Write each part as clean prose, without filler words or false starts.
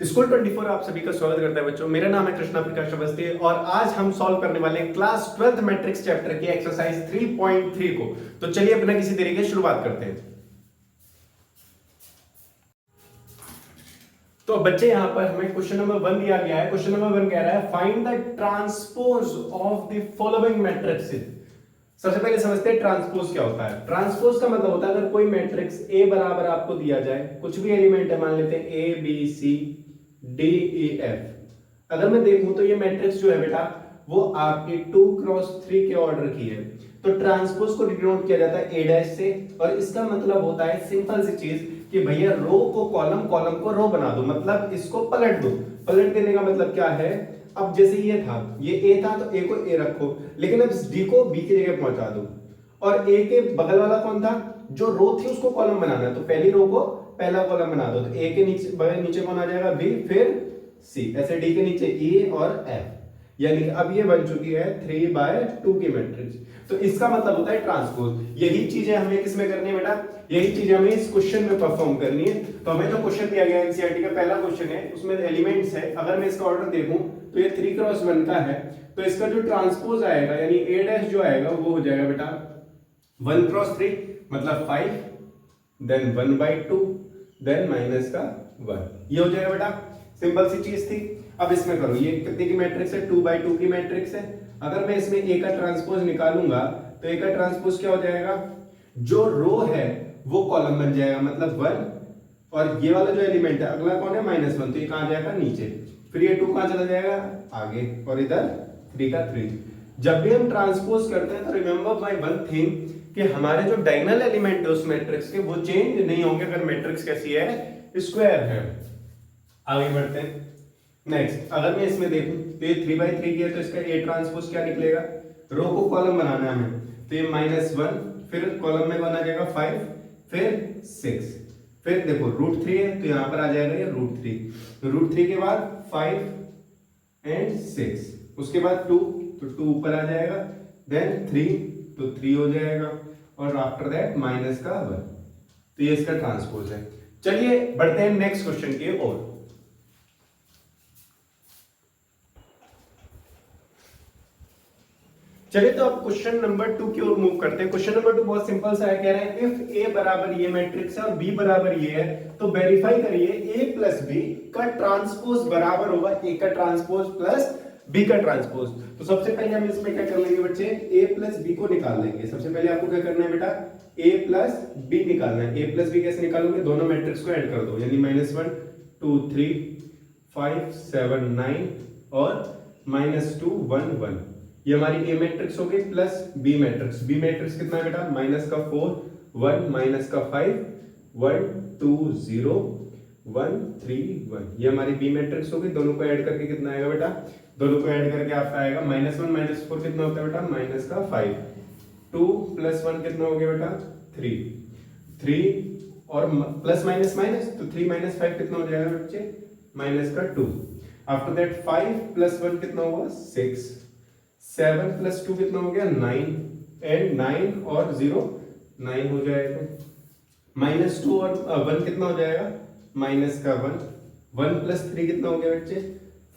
School 24 आप सभी का स्वागत करता है बच्चों। मेरा नाम है कृष्णा प्रकाश अवस्थी और आज हम सॉल्व करने वाले हैं क्लास 12th मैट्रिक्स चैप्टर की एक्सरसाइज 3.3 को। तो चलिए बिना किसी देरी के शुरुआत करते हैं। तो बच्चे यहां पर हमें क्वेश्चन नंबर 1 दिया गया है। क्वेश्चन नंबर 1 कह रहा है find the transpose of the following matrixes. सबसे पहले समझते हैं ट्रांसपोज क्या होता है। ट्रांसपोज का मतलब होता है अगर कोई मैट्रिक्स ए बराबर आपको दिया जाए, कुछ भी एलिमेंट है, मान लेते हैं A B C D E F. अगर मैं देखूं तो ये मैट्रिक्स जो है बेटा वो आपकी 2x3 के ऑर्डर की है। तो ट्रांसपोज को डिनोट किया जाता है ए डैश से और इसका मतलब होता है सिंपल सी चीज कि भैया रो को कॉलम, कॉलम को रो बना दो, मतलब इसको पलट दो। पलट देने का मतलब क्या है, अब जैसे ये था, ये ए था तो ए को ए रखो, लेकिन अब इस डी को बी की जगह पहुंचा दो। और ए के बगल वाला कौन था, जो रो थी उसको कॉलम बनाना है, तो पहली रो को पहला कॉलम बना दो। तो ए के नीचे बगल नीचे कौन आ जाएगा, बी, फिर सी, ऐसे डी के नीचे ई और एफ। यानी कि अब ये बन चुकी है 3/2 की मैट्रिक्स। तो इसका मतलब होता है ट्रांसपोज। यही चीजें हमें किसमें करनी है बेटा, यही चीजें हमें इस क्वेश्चन में परफॉर्म करनी है। तो हमें जो क्वेश्चन दिया गया है एनसीईआरटी का पहला क्वेश्चन है, उसमें एलिमेंट्स है। अगर मैं इसका ऑर्डर देखूं तो ये 3x1 का है, तो इसका जो ट्रांसपोज आएगा यानी ए डैश जो आएगा वो हो जाएगा बेटा 1x3 मतलब 5, देन 1/2, देन माइनस का 1। ये हो जाएगा बेटा, सिंपल सी चीज थी। अब इसमें करो, ये कितने की मैट्रिक्स है, 2/2 की मैट्रिक्स है। अगर मैं इसमें ए का ट्रांसपोज निकालूंगा तो ए का ट्रांसपोज क्या हो जाएगा, जो रो है वो कॉलम बन जाएगा मतलब 1, और ये वाला जो एलिमेंट है अगला कौन है -1, तो ये कहां जाएगा नीचे, फिर ये 2 कहां चला जाएगा आगे, और इधर 3 का 3। जब भी हम ट्रांसपोज करते हैं तो रिमेंबर माय वन थिंग कि हमारे जो डायगोनल एलिमेंट है उस मैट्रिक्स के वो चेंज नहीं होंगे अगर मैट्रिक्स कैसी है, स्क्वायर है। आगे बढ़ते हैं। नेक्स्ट, अगर मैं इसमें देखूं तो ये 3/3 की है, तो इसका ए ट्रांसपोज क्या निकलेगा, रो को कॉलम बनाना है हमें, तो ये -1, फिर कॉलम में कौन आ जाएगा 5, फिर 6, फिर देखो √3 है तो यहां पर आ जाएगा ये √3, √3 के बाद 5 एंड 6, उसके बाद 2, तो 2 ऊपर आ जाएगा, देन 3, तो 3 हो जाएगा, और आफ्टर दैट माइनस का 1। तो ये इसका ट्रांसपोज है। चलिए बढ़ते हैं नेक्स्ट क्वेश्चन की ओर। चलिए तो अब क्वेश्चन नंबर 2 की ओर मूव करते हैं। क्वेश्चन नंबर 2 बहुत सिंपल सा है, कह रहे हैं इफ ए बराबर ये मैट्रिक्स है और बी बराबर ये है तो वेरीफाई करिए ए प्लस बी का ट्रांसपोज बराबर होगा ए का ट्रांसपोज प्लस बी का ट्रांसपोज। तो सबसे पहले हम इसमें क्या कर लेंगे बच्चे, ए प्लस बी को निकाल लेंगे। सबसे पहले आपको क्या करना है बेटा, ए प्लस बी निकालना है। ए प्लस बी कैसे निकालोगे, दोनों मैट्रिक्स को ऐड कर दो, यानी -1 2 3 5 7 9 और -2 1 1। ये हमारी ए मैट्रिक्स हो गई plus B matrix. B matrix कितना है बेटा, -4 1 -5 1 2 0 1 3 1। ये हमारी बी मैट्रिक्स हो गई। दोनों को ऐड करके कितना आएगा बेटा, दोनों को ऐड करके आपका आएगा -1 -4 कितना होता है बेटा, -5, 2 + 1 कितना हो गया बेटा 3, 3 और प्लस माइनस माइनस, तो 3 - 5 कितना हो जाएगा बच्चे, -2। आफ्टर दैट 5 + 1 कितना होगा 6, 7 + 2 कितना हो गया 9, एंड 9 और 0 9 हो जाएगा, -2 और 1 कितना हो जाएगा -1, 1 + 3 कितना हो गया बच्चे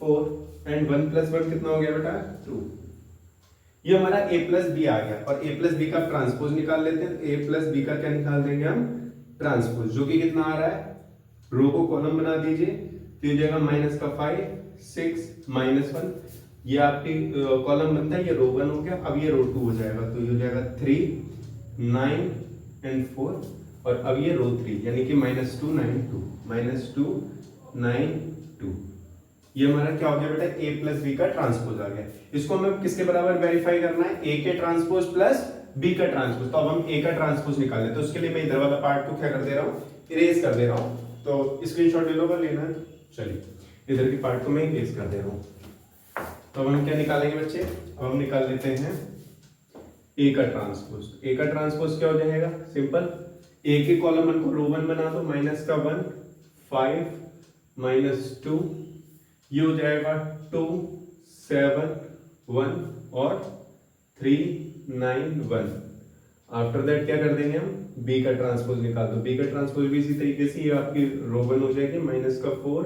4, एंड 1 + 1 कितना हो गया बेटा 2। ये हमारा a प्लस बी आ गया, और a प्लस बी का ट्रांसपोज निकाल लेते हैं। a प्लस बी का क्या निकाल देंगे हम, ट्रांसपोज, जो कि कितना आ रहा है, रो को कॉलम बना दीजिए, तो ये जाएगा -5 6 -1, ये आपकी कॉलम बनता है, ये रो 1 हो गया। अब ये रो 2 हो जाएगा, तो ये हो जाएगा 3 9 एंड 4, और अब ये रो 3 यानी कि -2 9 2 -2 9 2। ये हमारा क्या हो गया बेटा, a प्लस बी का ट्रांसपोज आ गया। इसको हमें किसके बराबर वेरीफाई करना है, a के ट्रांसपोज प्लस b का ट्रांसपोज। तो अब हम a का ट्रांसपोज निकाल लें, तो उसके लिए मैं इधर वाला पार्ट को क्या कर दे रहा हूँ, इरेज कर दे रहा हूँ। तो स्क्रीनशॉट ले लो अगर लेना है, चलिए इधर की पार्ट को मैं इरेज कर दे रहा हूँ। तो हम क्या निकालेंगे बच्चे, अब हम निकाल लेते हैं a का ट्रांसपोज। a का ट्रांसपोज क्या हो जाएगा, सिंपल, a के कॉलम 1 को रो 1 बना दो, -1 5 -2, ये हो जाएगा 2 7 1 और 3 9 1। आफ्टर दैट क्या कर देंगे हम, b का ट्रांसपोज निकाल दो। b का ट्रांसपोज भी इसी तरीके से, ये आपकी रो 1 हो जाएगी, -4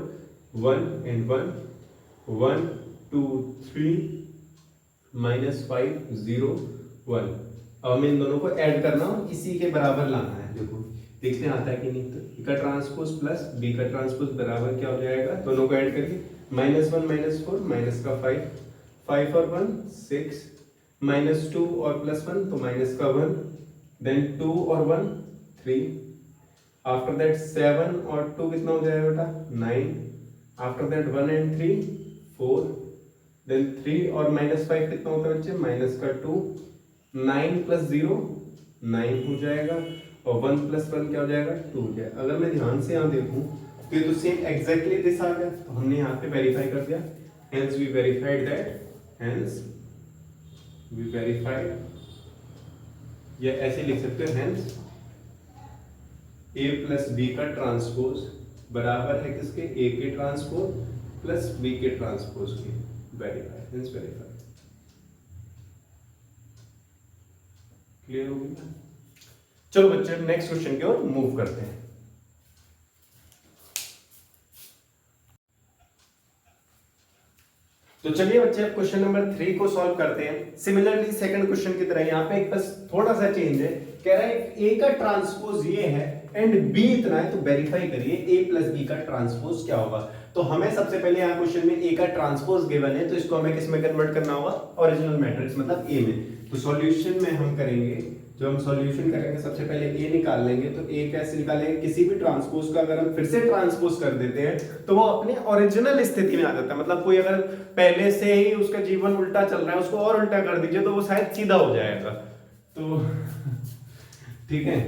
1 and 1, 1 2 3 -5 0 1। अब हमें इन दोनों को ऐड करना और इसी के बराबर लाना है। देखो देखते हैं आता है कि नहीं। तो ए का ट्रांसपोज प्लस बी का ट्रांसपोज बराबर क्या हो जाएगा, दोनों को ऐड करके -1 -4 माइनस का 5, 5 और 1 6, -2 और +1 तो माइनस का 1, देन 2 और 1 3, आफ्टर दैट 7 और 2 कितना हो जाएगा बेटा 9, आफ्टर दैट 1 and 3 4, देन 3 और -5 कितना होता है बच्चे माइनस का 2, 9 + 0 9 हो जाएगा और 1 + 1 क्या हो जाएगा 2 हो जाएगा। अगर मैं ध्यान से यहाँ देखूं तो ये तो सेम एग्जैक्टली दिस आ गया, तो हमने यहाँ पे वेरीफाई कर दिया। Hence we verified that, hence we verified, या ऐसे लिख सकते हो हेंस a + b का ट्रांसपोज बराबर है किसके, a के ट्रांसपोज प्लस b के ट्रांसपोज के। Verified, hence verified. क्लियर हो गया। चलो बच्चे नेक्स्ट क्वेश्चन की ओर मूव करते हैं। तो चलिए बच्चे अब क्वेश्चन नंबर 3 को सॉल्व करते हैं। सिमिलरली सेकंड क्वेश्चन की तरह यहाँ पे एक बस थोड़ा सा चेंज है। कह रहा है ए का ट्रांसपोज ये है एंड बी इतना है, तो वेरीफाई करिए ए प्लस बी का ट्रांसपोज क्या होगा। तो हमें सबसे पहले यहाँ क्वेश्चन में ए का ट्रांसपोज गिवन है, तो इसको हमें किस में कन्वर्ट करना होगा, ओरिजिनल मैट्रिक्स मतलब ए में। तो सॉल्यूशन में हम करेंगे, जो हम सॉल्यूशन करेंगे सबसे पहले ए निकाल लेंगे। तो ए कैसे निकालेंगे, किसी भी ट्रांसपोज का अगर हम फिर से ट्रांसपोज कर देते हैं तो वो अपने ओरिजिनल स्थिति में आ जाता है। मतलब कोई अगर पहले से ही उसका जीवन उल्टा चल रहा है, उसको और उल्टा कर दीजिए तो वो शायद सीधा हो जाएगा। तो ठीक है,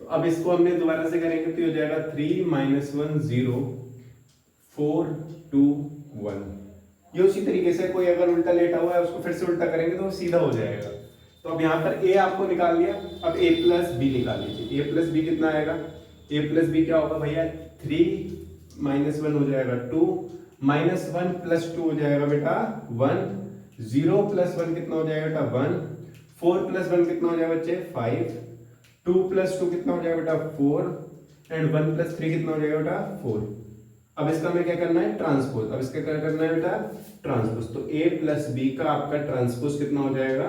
तो अब इसको हमने दोबारा से करेंगे तो ये हो जाएगा 3 - 1 0 4 2 1। ये उसी तरीके से कोई अगर उल्टा लेटा हुआ है उसको फिर से उल्टा करेंगे तो सीधा हो जाएगा। तो अब यहाँ पर a आपको निकाल लिया, अब a + b निकाल लीजिए। a + b कितना आएगा, a + b क्या होगा भैया 3 - 1 हो जाएगा 2, -1 + 2 हो जाएगा बेटा 1, 0 + 1 कितना हो जाएगा बेटा 1, 4 + 1 कितना हो जाएगा बच्चे 5, 2 + 2 कितना हो जाएगा बेटा 4 एंड 1 + 3 कितना हो जाएगा बेटा 4। अब इसका हमें क्या करना है ट्रांसपोज। अब इसका क्या करना है बेटा ट्रांसपोज। तो a + b का आपका ट्रांसपोज कितना हो जाएगा,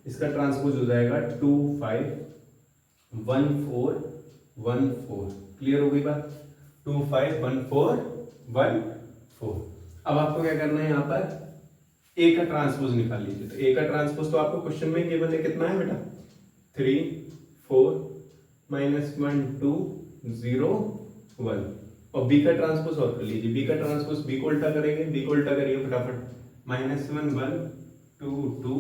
इसका ट्रांसपोज हो जाएगा 2 5 1 4 1 4। क्लियर हो गई बात, 2 5 1 4 1 4। अब आपको क्या करना है, यहाँ पर a का ट्रांसपोज निकाल लीजिए। तो a का ट्रांसपोज तो आपको क्वेश्चन में गिवन है कितना है बेटा 3 4 -1 2 0 1। और b का ट्रांसपोज और कर लीजिए। b का ट्रांसपोज b को उल्टा करेंगे, b को उल्टा करिए फटाफट, -1 1 2 2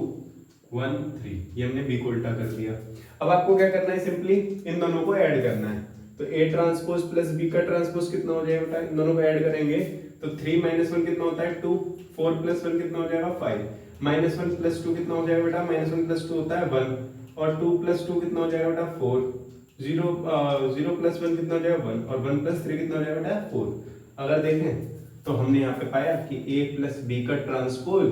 1 3। ये हमने b को उल्टा कर दिया। अब आपको क्या करना है, सिंपली इन दोनों को ऐड करना है। तो a ट्रांसपोज प्लस b का ट्रांसपोज कितना हो जाएगा बेटा, इन दोनों को ऐड करेंगे तो 3 - 1 कितना होता है 2, 4 + 1 कितना हो जाएगा 5, -1 + 2 कितना हो जाएगा बेटा, -1 + 2 होता है 1 और 2 + 2 कितना हो जाएगा बेटा 4, 0 + 1 कितना हो जाएगा 1 और 1 + 3 कितना हो जाएगा बेटा 4। अगर देखें तो हमने यहाँ पे पाया कि a + b का ट्रांसपोज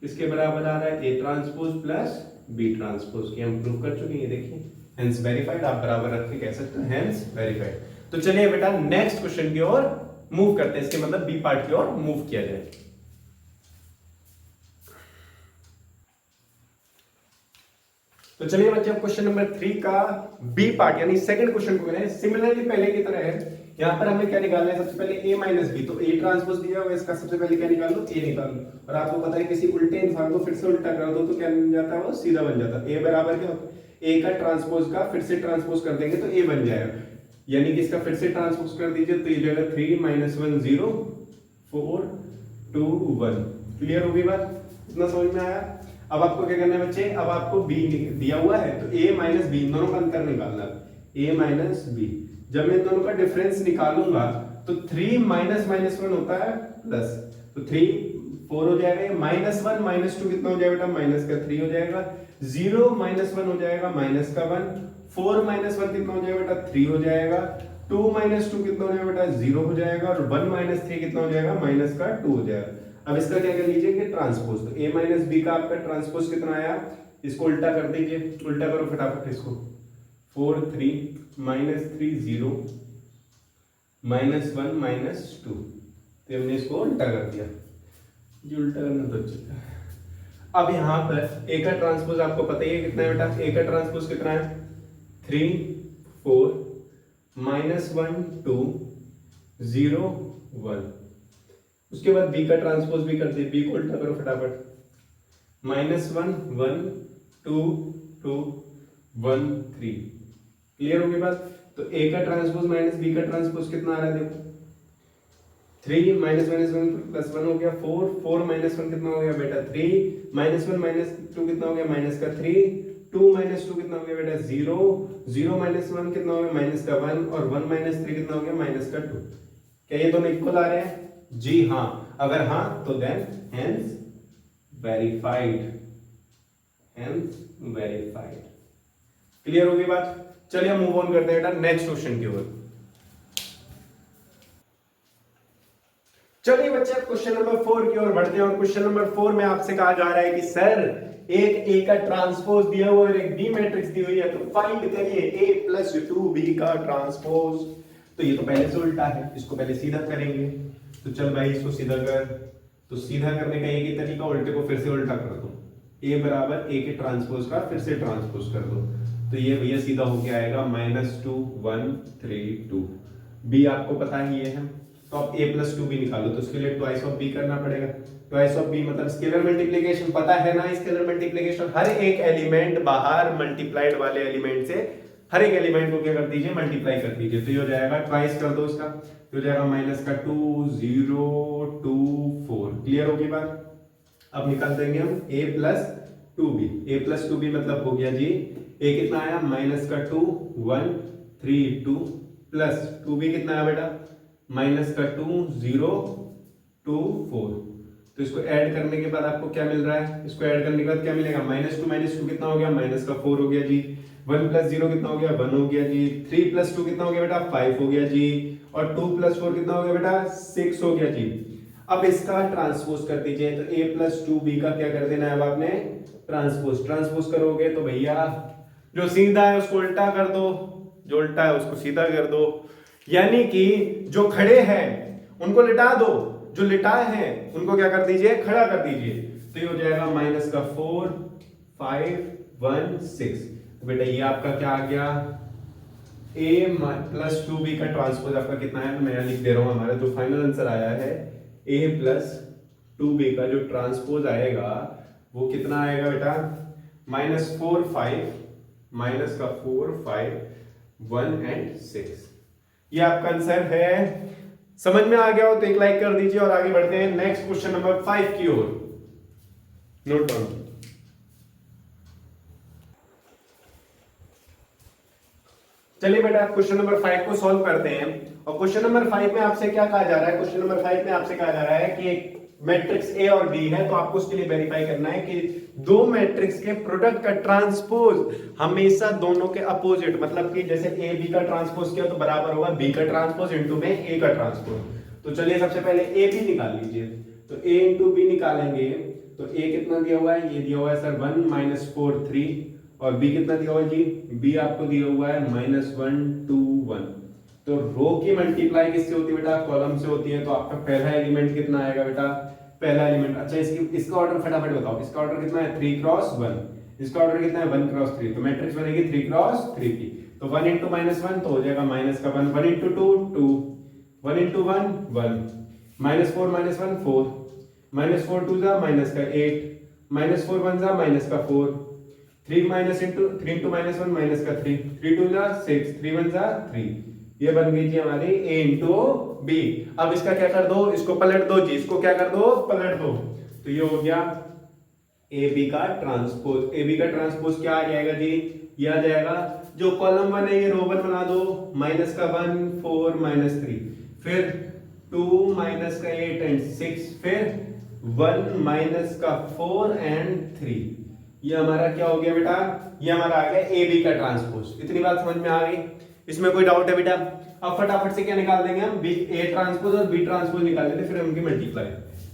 किसके बराबर आ रहा है, a transpose plus b transpose की हम प्रूव कर चुके हैं। ये देखिए हेंस वेरीफाइड, आप बराबर रख के कह सकते हो हेंस वेरीफाइड। तो चलिए बेटा नेक्स्ट क्वेश्चन की ओर मूव करते हैं, इसके मतलब बी पार्ट की ओर मूव किया जाए। तो चलिए बच्चे अब क्वेश्चन नंबर 3 का बी पार्ट यानी सेकंड क्वेश्चन को करें। सिमिलरली पहले की तरह है, यहाँ पर हमें क्या निकालना है, सबसे पहले a - b। तो a ट्रांसपोज दिया हुआ है, इसका सबसे पहले क्या निकाल लो, a निकाल लो। और आपको पता है किसी उल्टे इंसान को फिर से उल्टा कर दो तो क्या बन जाता है, वो सीधा बन जाता है। a बराबर क्या होता है, a का ट्रांसपोज का फिर से ट्रांसपोज कर देंगे तो a बन जाएगा, यानी कि इसका फिर से ट्रांसपोज कर दीजिए तो ये जाएगा 3 - 1 0 4 2 1। क्लियर हो गई बात, इतना समझ में आया। अब आपको क्या करना है बच्चे, अब आपको b दिया हुआ है तो a - b दोनों का अंतर निकालना है, a - b। जब मैं इन दोनों का डिफरेंस निकालूंगा तो 3 - -1 होता है प्लस, तो 3 4 हो जाएगा, -1 - 2 कितना हो जाएगा बेटा -3 हो जाएगा, 0 - 1 हो जाएगा -1, 4 - 1 कितना हो जाएगा बेटा 3 हो जाएगा, 2 - 2 कितना हो जाएगा बेटा 0 हो जाएगा और 1 - 3 कितना हो जाएगा -2 हो जाएगा। अब इसका क्या कर लीजिए कि ट्रांसपोज। तो a - b का आपका ट्रांसपोज कितना आया, इसको उल्टा कर दीजिए, उल्टा करो फटाफट इसको, 4 3 -3 0 -1 -2। तो हमने इसको उल्टा कर दिया, ये उल्टा करना तो अच्छा है। अब यहाँ पर ए का ट्रांसपोज आपको पता ही है कितना है बेटा, ए का ट्रांसपोज कितना है 3 4 -1 2 0 1। उसके बाद बी का ट्रांसपोज भी कर दिए, बी को उल्टा करो फटाफट, -1 1 2 2 1 3। क्लियर होगी बात। तो ए का ट्रांसपोज माइनस बी का ट्रांसपोज कितना आ रहा है देखो, 3 -1 प्लस 1 हो गया 4 4 -1 कितना हो गया बेटा 3 -1 -2 कितना हो गया माइनस का 3 2 -2 कितना हो गया बेटा 0 0 -1 कितना हो गया माइनस का 1 और 1 -3 कितना हो गया माइनस का 2। क्या ये दोनों इक्वल आ रहे हैं? जी हाँ। अगर हाँ तो then hence verified, hence verified. Clear होगी बात। चलिए मूव ऑन करते हैं बेटा नेक्स्ट क्वेश्चन की ओर। चलिए बच्चे क्वेश्चन नंबर 4 की ओर बढ़ते हैं और क्वेश्चन नंबर 4 में आपसे कहा जा रहा है कि सर एक ए का ट्रांसपोज दिया हुआ है और एक बी मैट्रिक्स दी हुई है, तो फाइंड करिए ए प्लस 2b का ट्रांसपोज। तो ये तो पहले से उल्टा है, इसको पहले सीधा करेंगे। तो चल भाई इसको सीधा कर। तो सीधा करने का एक ही तरीका, उल्टे को फिर से उल्टा कर दो, ए बराबर ए के ट्रांसपोज का फिर से ट्रांसपोज कर दो। तो ये भैया सीधा होके आएगा -2 1 3 2। बी आपको पता ही है, तो अब a प्लस 2b निकालो, तो उसके लिए ट्वाइस ऑफ b करना पड़ेगा। ट्वाइस ऑफ b मतलब स्केलर मल्टीप्लिकेशन, पता है ना स्केलर मल्टीप्लिकेशन, हर एक एलिमेंट बाहर मल्टीप्लाइड वाले एलिमेंट से हर एक एलिमेंट को क्या कर दीजिए मल्टीप्लाई कर दीजिए। तो ये हो जाएगा ट्वाइस कर दो इसका, तो हो जाएगा -2 0 2 4। क्लियर होगी बात। अब निकाल देंगे हम a plus 2b। a plus 2b मतलब हो गया जी a कितना आया -2 1 3 2 प्लस 2b कितना आया बेटा -2 0 2 4। तो इसको ऐड करने के बाद आपको क्या मिल रहा है, इसको ऐड करने के बाद क्या मिलेगा -2 कितना हो गया -4 हो गया जी। 1 प्लस 0 कितना हो गया 1 हो गया जी। 3 प्लस 2 कितना हो गया बेटा 5 हो गया जी। और 2 प्लस 4 कितना हो गया बेटा 6 हो गया जी। अब इसका ट्रांसपोज कर दीजिए, तो a प्लस 2b का क्या कर देना है अब आपने ट्रांसपोज। ट्रांसपोज करोगे तो भैया जो सीधा है उसको उल्टा कर दो, जो उल्टा है उसको सीधा कर दो, यानी कि जो खड़े हैं उनको लिटा दो, जो लिटाए हैं उनको क्या कर दीजिए खड़ा कर दीजिए। तो ये हो जाएगा -4 5 1 6। बेटा ये आपका क्या आ गया a प्लस 2b का ट्रांसपोज आपका कितना है, तो मैं लिख दे रहा हूं, हमारा जो फाइनल आंसर आया है a प्लस 2b का जो ट्रांसपोज आएगा वो कितना आएगा बेटा -4 5 1 एंड 6। ये आपका आंसर है। समझ में आ गया हो तो एक लाइक कर दीजिए और आगे बढ़ते हैं नेक्स्ट क्वेश्चन नंबर 5 की ओर। Note down. चलिए बेटा क्वेश्चन नंबर 5 को सॉल्व करते हैं। और क्वेश्चन नंबर 5 में आपसे क्या कहा जा रहा है, क्वेश्चन नंबर 5 में आपसे कहा जा रहा है कि एक मैट्रिक्स ए और बी है, तो आपको उसके लिए वेरीफाई करना है कि दो मैट्रिक्स के प्रोडक्ट का ट्रांसपोज हमेशा दोनों के अपोजिट, मतलब कि जैसे ए बी का ट्रांसपोज किया तो बराबर होगा बी का ट्रांसपोज इनटू में ए का ट्रांसपोज। तो चलिए सबसे पहले ए बी निकाल लीजिए। तो ए इंटू बी निकालेंगे तो ए कितना दिया हुआ है, ये दिया हुआ है सर 1 -4 3 और बी कितना दिया हुआ है जी, बी आपको दिया हुआ है -1 2 1। तो रो की मल्टीप्लाई किससे होती है बेटा, कॉलम से होती है। तो आपका पहला एलिमेंट कितना आएगा बेटा, पहला एलिमेंट। अच्छा इसका ऑर्डर फटाफट बताओ, इसका ऑर्डर कितना है 3 क्रॉस 1, इसका ऑर्डर कितना है 1 क्रॉस 3। तो मैट्रिक्स बनेगी 3 क्रॉस 3 की। तो 1 इंटू -1 तो हो जाएगा -1, 1 इंटू 2 2, 1 इंटू 1 1, -4 -1 4, -4 2 जा -8, -4 1 जा -4, 3 इंटू -1 -3, 3 2 जा 6, 3 1 जा 3। ये बन गई जी हमारी a इंटू बी। अब इसका क्या कर दो, इसको पलट दो जी, इसको क्या कर दो पलट दो। तो ये हो गया ए बी का ट्रांसपोज। ए बी का ट्रांसपोज क्या आ जाएगा जी, ये आ जाएगा जो कॉलम 1 है ये रो 1 बना दो, -1 4 -3, फिर 2 -8 एंड 6, फिर 1 -4 एंड 3। ये हमारा क्या हो गया बेटा, ये हमारा आ गया ए बी का ट्रांसपोज। इतनी बात समझ में आ गई, इसमें कोई डाउट है बेटा। अब फटाफट से क्या निकाल देंगे हम, बी ए ट्रांसपोज और बी ट्रांसपोज निकाल देंगे, फिर उनकी मल्टीप्लाई।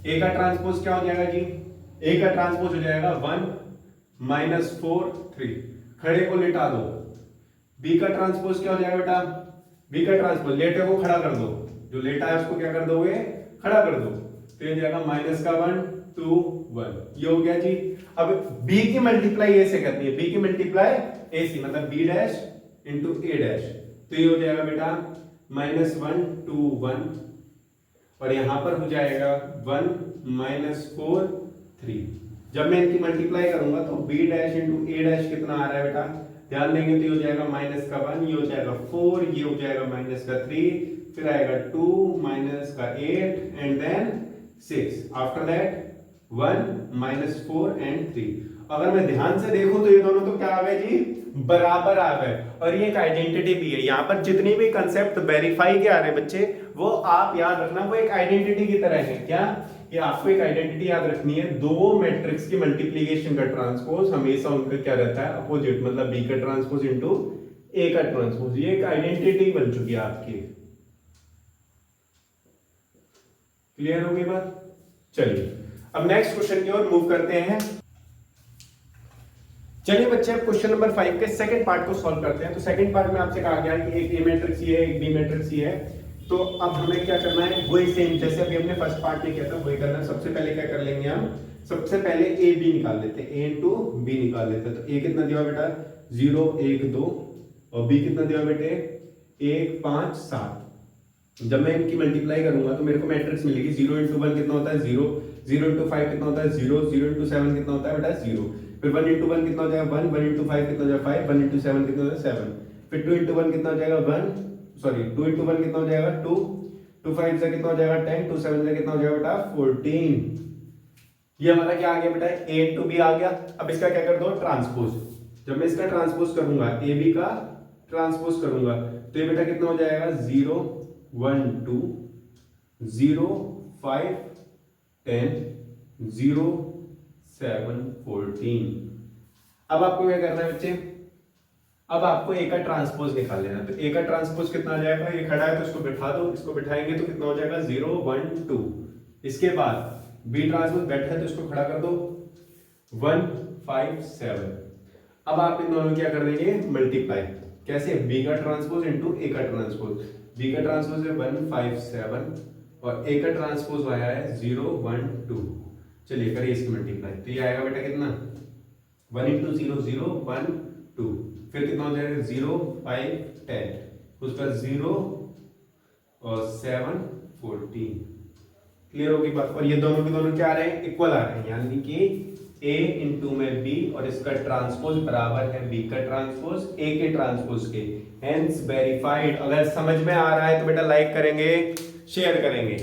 ए का ट्रांसपोज क्या हो जाएगा जी, ए का ट्रांसपोज हो जाएगा 1 -4 3, खड़े को लिटा दो। बी का ट्रांसपोज क्या हो जाएगा बेटा, बी का ट्रांसपोज लेटे को खड़ा कर दो, जो लेटा है उसको क्या कर दोगे खड़ा कर दो तो ये हो जाएगा माइनस का 1 2 1, ये हो गया जी। अब b की मल्टीप्लाई ए से करनी है, b की मल्टीप्लाई ए सी मतलब b डैश इंटू ए डैश, तो ये हो जाएगा बेटा माइनस 1 2 1 और यहां पर हो जाएगा 1 माइनस 4 3। जब मैं इनकी मल्टीप्लाई करूंगा तो b डैश इंटू ए डैश कितना आ रहा है बेटा, ध्यान देंगे तो ये हो जाएगा माइनस का 1, ये हो जाएगा 4, ये हो जाएगा माइनस का 3, फिर आएगा 2 माइनस का 8 and then 6, after that 1 minus 4 and 3। अगर मैं ध्यान से देखूं तो ये दोनों तो क्या आ गए जी, बराबर आ गए। और ये एक आइडेंटिटी भी है, यहाँ पर जितनी भी कंसेप्ट वेरीफाई के आ रहे हैं बच्चे, वो आप याद रखना वो एक आइडेंटिटी की तरह है। क्या कि आपको एक आइडेंटिटी याद रखनी है, दो मैट्रिक्स की मल्टीप्लीकेशन का ट्रांसपोज हमेशा उनका क्या रहता है, अपोजिट, मतलब बी का ट्रांसपोज इंटू ए का ट्रांसपोज। ये एक आइडेंटिटी बन चुकी है आपकी। क्लियर होगी बात? चलिए अब नेक्स्ट क्वेश्चन की ओर मूव करते हैं। चलिए बच्चे अब क्वेश्चन नंबर 5 के सेकंड पार्ट को सॉल्व करते हैं। तो सेकंड पार्ट में आपसे कहा गया है कि एक ए मैट्रिक्स ये है, एक बी मैट्रिक्स ये है। तो अब हमें क्या करना है, वही सेम जैसे अभी हमने फर्स्ट पार्ट में किया था वही करना है। सबसे पहले क्या कर लेंगे हम, सबसे पहले ए बी निकाल लेते हैं, ए इंटू बी निकाल लेते हैं। तो ए कितना दिया बेटा 0 1 2 और बी कितना दिया बेटे 1 5 7। जब मैं इनकी मल्टीप्लाई करूंगा तो मेरे को मैट्रिक्स मिलेगी 0 इंटू 1 कितना होता है 0, 0 इंटू 5 कितना होता है 0, 0 इंटू 7 कितना होता है बेटा 0, फिर 1 इंटू 1 कितना हो जाएगा 1, 1 इंटू 5 कितना हो जाएगा 5, 1 इंटू 7 कितना हो जाएगा 7, फिर 2 इंटू 1 कितना हो जाएगा 1, सॉरी 2 इंटू 1 कितना हो जाएगा 2, 2 5 से कितना हो जाएगा 10, 2 7 से कितना हो जाएगा बेटा 14। ये हमारा क्या आ गया बेटा a इंटू बी आ गया। अब इसका क्या कर दो ट्रांसपोज। जब मैं इसका ट्रांसपोज करूंगा ए बी का ट्रांसपोज करूंगा तो ये बेटा कितना हो जाएगा 0 1 2 0 5 10 0 7 14। अब आपको क्या करना है बच्चे, अब आपको ए का ट्रांसपोज निकाल लेना। तो ए का ट्रांसपोज कितना आ जाएगा, ये खड़ा है तो इसको बिठा दो, इसको बिठाएंगे तो कितना हो जाएगा 0 1 2। इसके बाद बी ट्रांसपोज बैठा है तो इसको खड़ा कर दो 1 5 7। अब आप इन दोनों क्या कर देंगे मल्टीप्लाई, कैसे बी का ट्रांसपोज इंटू ए का ट्रांसपोज। बी का ट्रांसपोज है 1 5 7 और ए का ट्रांसपोज आया है 0 1 2। चलिए करिए इसकी मल्टीप्लाई, तो ये आएगा बेटा कितना 1 इंटू 0 0 1 2, फिर कितना हो जाएगा 0 5 10, उसका 0 और 7 14। क्लियर होगी बात? और ये दोनों के दोनों क्या आ रहे हैं इक्वल आ रहे हैं, यानी कि a इंटू में b और इसका ट्रांसपोज बराबर है b का ट्रांसपोज a के ट्रांसपोज के, हेंस वेरीफाइड। अगर समझ में आ रहा है तो बेटा लाइक करेंगे शेयर करेंगे।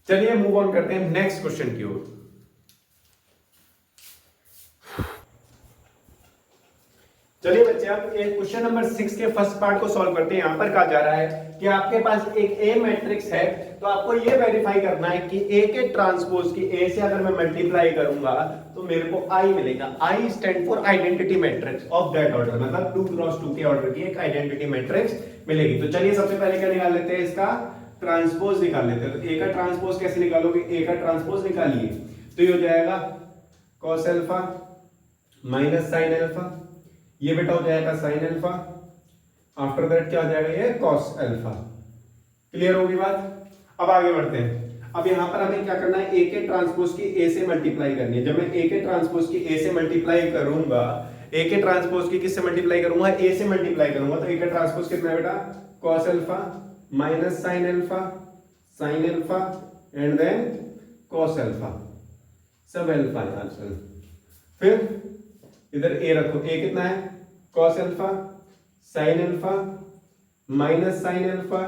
चलिए मूव ऑन करते हैं नेक्स्ट क्वेश्चन की ओर। चलिए बच्चे अब क्वेश्चन नंबर 6 के फर्स्ट पार्ट को सॉल्व करते हैं। यहां पर कहा जा रहा है कि आपके पास एक ए मैट्रिक्स है, तो आपको ये वेरीफाई करना है कि ए के ट्रांसपोज की ए से अगर मैं मल्टीप्लाई करूंगा तो मेरे को आई मिलेगा। I stand for identity matrix of that order, मतलब 2 क्रॉस 2 के ऑर्डर की एक आइडेंटिटी मैट्रिक्स मिलेगी। तो चलिए सबसे पहले क्या निकाल लेते हैं, इसका ट्रांसपोज निकाल लेते हैं। तो ए का ट्रांसपोज कैसे निकालोगे, ए का ट्रांसपोज निकालिए तो ये हो जाएगा cos alpha minus sin alpha, ये बेटा हो जाएगा sin अल्फा, आफ्टर दैट क्या हो जाएगा ये cos अल्फा। क्लियर होगी बात? अब आगे बढ़ते हैं। अब यहां पर हमें क्या करना है, a के ट्रांसपोज की a से मल्टीप्लाई करनी है। जब मैं a के ट्रांसपोज की a से मल्टीप्लाई करूंगा, a के ट्रांसपोज की किससे मल्टीप्लाई करूंगा, a से मल्टीप्लाई करूंगा, तो a का ट्रांसपोज कितना है बेटा cos alpha minus sin alpha and then cos alpha, सब अल्फा आंसर। फिर इधर a रखो, a कितना है cos alpha sin alpha minus sin alpha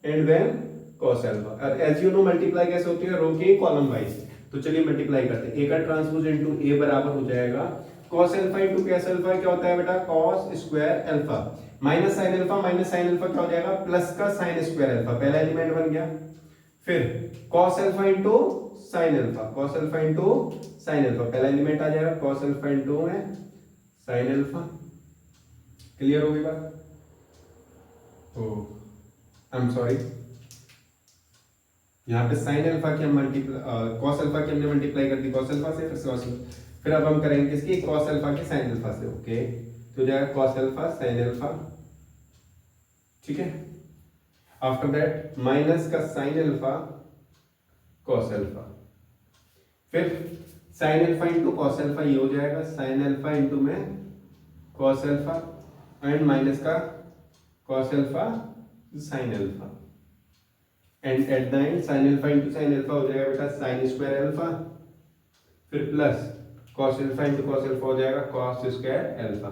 and then cos alpha. और एज यू नो मल्टीप्लाई कैसे होती है, रो की कॉलम वाइज। तो चलिए मल्टीप्लाई करते हैं। a का ट्रांसपोज इनटू a बराबर हो जाएगा cos अल्फा इनटू कैस अल्फा, क्या होता है बेटा cos square alpha, minus sin alpha क्या हो जाएगा प्लस का sin स्क्वायर अल्फा, पहला एलिमेंट बन गया। फिर cos alpha into sin alpha, cos alpha into sin alpha, पहला एलिमेंट आ जाएगा cos अल्फा इनटू है sin अल्फा। क्लियर होगी बात? तो आई एम सॉरी, यहाँ पे sin अल्फा की हम cos अल्फा की हमने मल्टीप्लाई कर दी cos अल्फा से, फिर अब हम करेंगे किसकी cos अल्फा की sin अल्फा से। ओके, तो जाएगा cos अल्फा sin अल्फा, ठीक है। आफ्टर दैट माइनस का साइन अल्फा कॉस अल्फा, फिर sine alpha into cos alpha ये हो जाएगा साइन अल्फा इंटू में कॉस अल्फा एंड माइनस का cos alpha sine alpha and at the end sine alpha into sine alpha हो जाएगा बेटा साइन स्क्वायर अल्फा, फिर plus cos alpha into cos alpha हो जाएगा कॉस स्क्वायर अल्फा।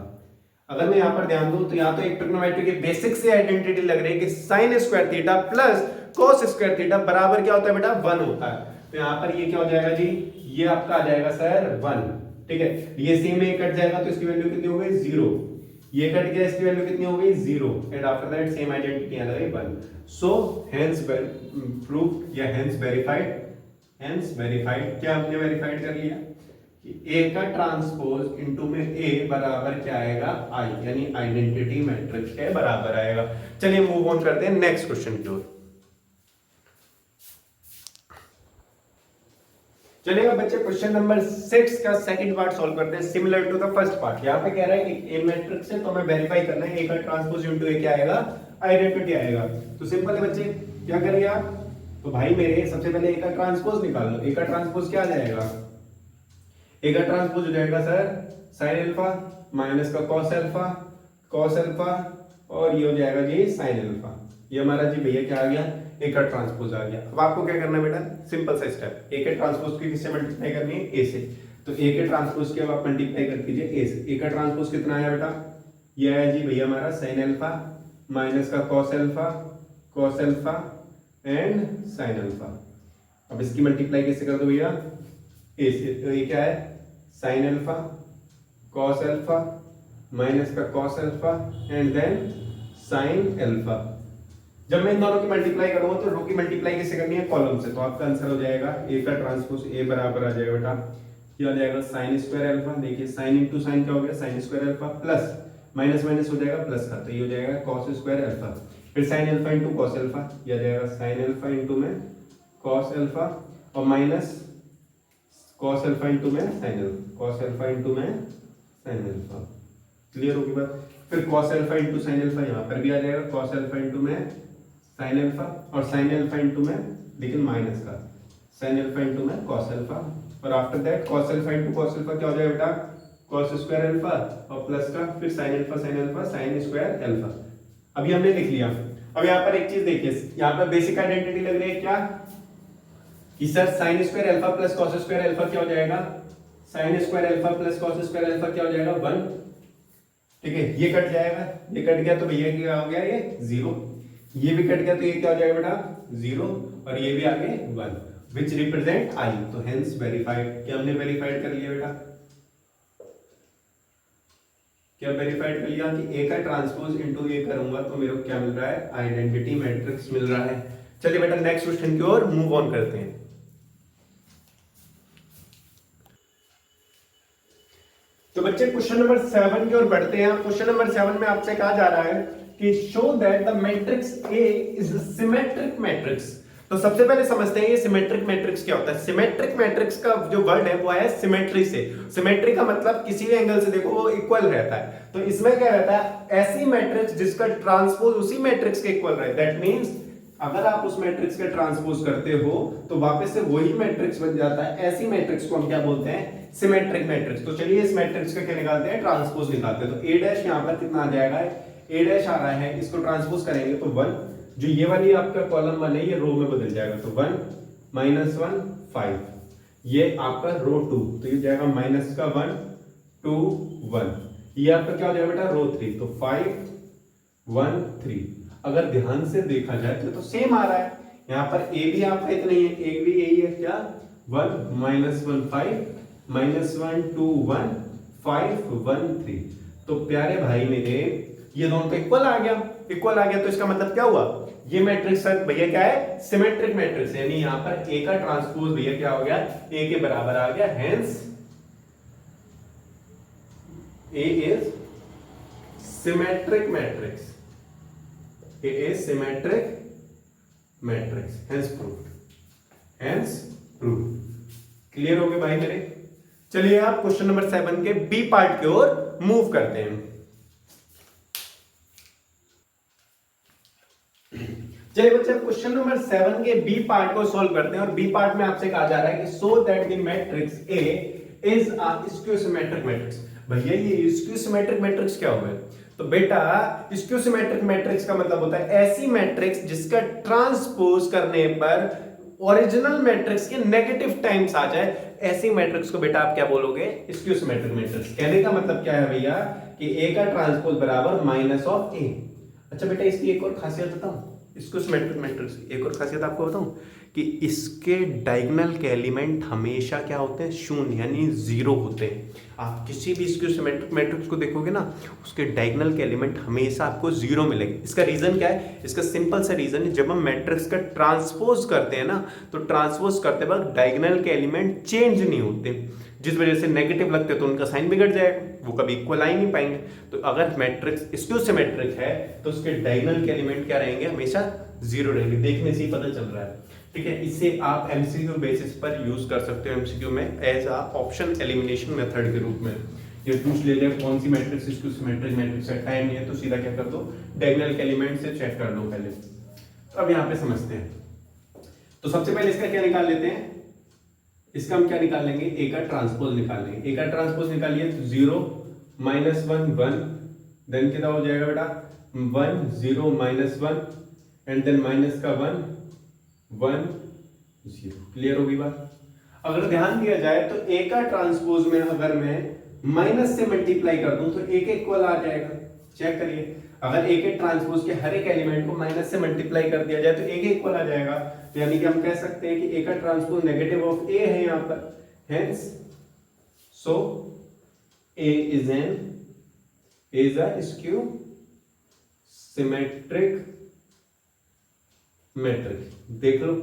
अगर मैं यहाँ पर ध्यान दूं तो यहाँ तो एक ट्रिग्नोमेट्री की बेसिक से आइडेंटिटी लग रही है कि sine square theta plus cos square theta बराबर क्या होता है बेटा 1 होता है। तो यहाँ पर ये क्या हो जाएगा जी, ये आपका आ जाएगा सर 1, ठीक है। ये सेम में कट जाएगा तो इसकी वैल्यू कितनी हो गई 0, ये कट गया इसकी वैल्यू कितनी हो गई 0 and after that same identity आ गई 1। सो हेंस प्रूव्ड या हेंस वेरीफाइड क्या हमने वेरीफाइड कर लिया कि ए का ट्रांसपोज इनटू में ए बराबर क्या आएगा आई, यानी आइडेंटिटी मैट्रिक्स के बराबर आएगा। चलिए मूव ऑन करते हैं नेक्स्ट क्वेश्चन की ओर। चलिएगा बच्चे क्वेश्चन नंबर 6 का सेकंड पार्ट सॉल्व करते हैं similar to the first part. यहाँ पे कह रहा है एक ए मैट्रिक्स है तो हमें वेरीफाई करना है ए का ट्रांसपोज इनटू ए क्या आएगा, आइडेंटिटी आएगा। तो सिंपल है बच्चे, क्या करेंगे आप, तो भाई मेरे सबसे पहले ए का ट्रांसपोज निकाल लो। ए का ट्रांसपोज क्या आ जाएगा, ए का ट्रांसपोज हो जाएगा सर साइन अल्फा माइनस का कॉस अल्फा और ये हो जाएगा जी साइन अल्फा। ये हमारा जी भैया क्या आ गया, ए का ट्रांसपोज आ गया। अब आपको क्या करना है बेटा, सिंपल सा स्टेप, ए के ट्रांसपोज की किससे मल्टीप्लाई करनी है, ए से। तो ए के ट्रांसपोज के अब आप मल्टीप्लाई कर दीजिए ए से। ए का ट्रांसपोज कितना आया बेटा, ये आया जी भैया हमारा साइन अल्फा माइनस का cos alpha and sine alpha. अब इसकी मल्टीप्लाई कैसे कर दो भैया, ए से। तो ये क्या है sine alpha cos alpha minus का cos alpha and then sine alpha. जब मैं इन दोनों की मल्टीप्लाई करूंगा तो रो की मल्टीप्लाई कैसे करनी है, कॉलम से। तो आपका आंसर हो जाएगा ए का ट्रांसपोज ए बराबर आ जाएगा बेटा, क्या हो जाएगा साइन स्क्वायर अल्फा। देखिए साइन इंटू साइन क्या हो गया, sine square alpha plus minus minus हो जाएगा प्लस का, तो ये हो जाएगा कॉस स्क्वायर अल्फा। फिर sine alpha into cos alpha, ये आ जाएगा साइन अल्फा इंटू में कॉस अल्फा और माइनस कॉस अल्फा इंटू में sign alpha, cos alpha into में साइन अल्फा। क्लियर होगी बात। फिर cos alpha into sine alpha यहाँ पर भी आ जाएगा, कॉस अल्फा इंटू में साइन अल्फा और साइन अल्फा इंटू में लेकिन माइनस का साइन अल्फा इंटू में कॉस अल्फा और after that cos alpha into cos alpha क्या हो जाएगा बेटा, कॉस स्क्वायर अल्फा और प्लस का फिर sine alpha sine square alpha. अभी हमने लिख लिया। अब यहाँ पर एक चीज देखिए, यहाँ पर बेसिक आइडेंटिटी लग रही है क्या कि sir sine square alpha plus cos square alpha क्या हो जाएगा, sine square alpha plus cos square alpha क्या हो जाएगा 1, ठीक है। ये कट जाएगा, ये कट गया तो भैया क्या हो गया ये 0, ये भी कट गया तो ये क्या हो जाएगा बेटा 0 और ये भी आगे 1 विच रिप्रेजेंट आई। तो हेंस वेरीफाइड, क्या हमने वेरीफाइड कर लिया बेटा, क्या वेरीफाइड कर लिया कि ए का ट्रांसपोज इनटू ए करूंगा तो मेरे को क्या मिल रहा है, आइडेंटिटी मैट्रिक्स मिल रहा है। चलिए बेटा नेक्स्ट क्वेश्चन की ओर मूव ऑन करते हैं। तो बच्चे क्वेश्चन नंबर 7 की ओर बढ़ते हैं। क्वेश्चन नंबर 7 में आपसे कहा जा रहा है कि show that the matrix A is symmetric matrix. तो सबसे पहले समझते हैं ये सिमेट्रिक मैट्रिक्स क्या होता है। सिमेट्रिक मैट्रिक्स का जो वर्ड है वो आया सिमेट्री से। सिमेट्री का मतलब किसी भी एंगल से देखो वो इक्वल रहता है। तो इसमें क्या रहता है, ऐसी मैट्रिक्स जिसका ट्रांसपोज उसी मैट्रिक्स के इक्वल रहे। दैट मींस अगर आप उस मैट्रिक्स का ट्रांसपोज करते हो तो वापस से वही मैट्रिक्स बन जाता है। ऐसी मैट्रिक्स को हम क्या बोलते हैं, सिमेट्रिक मैट्रिक्स। तो चलिए इस मैट्रिक्स का क्या निकालते हैं, ट्रांसपोज निकालते हैं। तो ए डैश यहाँ पर कितना आ जाएगा, ए डैश आ रहा है, इसको ट्रांसपोज करेंगे तो 1, जो ये वाली आपका कॉलम 1 है ये रो में बदल जाएगा। तो 1 -1 5, ये आपका रो 2, तो ये जाएगा माइनस का 1 2 1, ये आपका क्या हो जाएगा बेटा रो 3, तो 5 1 3। अगर ध्यान से देखा जाए तो सेम आ रहा है। यहाँ पर ए भी आपका इतना ही है, ए भी यही है क्या 1 -1 5 -1 2 1 5 1 3। तो प्यारे भाई मेरे ये दोनों तो इक्वल आ गया, इक्वल आ गया। तो इसका मतलब क्या हुआ, ये मैट्रिक्स भैया क्या है, सिमेट्रिक मैट्रिक्स, यानी यहां पर ए का ट्रांसपोज भैया क्या हो गया, ए के बराबर आ गया। Hence A is symmetric matrix, A is symmetric matrix, hence proved, hence proved. Clear हो गए भाई मेरे। चलिए आप क्वेश्चन नंबर 7 के बी पार्ट की ओर मूव करते हैं। चलिए बच्चे क्वेश्चन नंबर 7 के बी पार्ट को सॉल्व करते हैं और बी पार्ट में आपसे कहा जा रहा है कि so that the matrix A is a skew symmetric matrix. भैया ये स्क्यू सिमेट्रिक मैट्रिक्स क्या होगा? तो बेटा स्क्यू सिमेट्रिक मैट्रिक्स का मतलब होता है ऐसी मैट्रिक्स जिसका ट्रांसपोज करने पर ओरिजिनल मैट्रिक्स के नेगेटिव टाइम्स आ जाए, ऐसी मैट्रिक्स को बेटा आप क्या बोलोगे? Skew symmetric matrix. कहने का मतलब क्या है भैया कि ए का ट्रांसपोज बराबर माइनस ऑफ ए। अच्छा बेटा इसकी एक और खासियत बताऊं, इसको सिमेट्रिक मैट्रिक्स की एक और खासियत आपको बताऊं कि इसके डायगोनल के एलिमेंट हमेशा क्या होते हैं? शून्य यानी जीरो होते हैं। आप किसी भी इसके सिमेट्रिक मैट्रिक्स को देखोगे ना, उसके डायगोनल के एलिमेंट हमेशा आपको जीरो मिलेंगे। इसका रीजन क्या है? इसका सिंपल सा रीजन है, जब हम मैट्रिक्स का ट्रांसपोज करते हैं ना, तो ट्रांसपोज करते वक्त डायगोनल के एलिमेंट चेंज नहीं होते, जिस वजह से नेगेटिव लगते तो उनका साइन बिगड़ जाएगा, वो कभी इक्वल आ ही नहीं पाएंगे। तो अगर मैट्रिक्स स्क्यू सिमेट्रिक है तो उसके डायगोनल के एलिमेंट क्या रहेंगे? हमेशा जीरो रहेंगे। देखने से ही पता चल रहा है, ठीक है। इसे आप एमसीक्यू बेसिस पर यूज कर सकते हो, एमसीक्यू में as a option elimination method के रूप में। ये पूछ ले जाए कौन सी मैट्रिक्स स्क्यू सिमेट्रिक मैट्रिक्स है, टाइम नहीं है तो सीधा क्या कर दो? डायगोनल के एलिमेंट से चेक कर लो पहले। तो अब यहाँ पे समझते हैं। तो सबसे पहले इसका क्या निकाल लेते हैं? इसका हम क्या निकाल लेंगे? ए का ट्रांसपोज निकाल लेंगे। ए का ट्रांसपोज निकालिए तो 0 -1 1, देन कितना हो जाएगा बेटा? 1 0 -1 एंड देन माइनस का 1 1 0। क्लियर होगी बात? अगर ध्यान दिया जाए तो ए का ट्रांसपोज में अगर मैं माइनस से मल्टीप्लाई कर दूं तो ए के इक्वल आ जाएगा। चेक करिए, अगर ए के ट्रांसपोज के हर एक एलिमेंट को माइनस से मल्टीप्लाई कर दिया जाए तो ए के इक्वल आ जाएगा। तो यानी कि हम कह सकते हैं कि ए का ट्रांसपोज नेगेटिव ऑफ ए है यहां पर, hence so A is a skew symmetric matrix. देख लो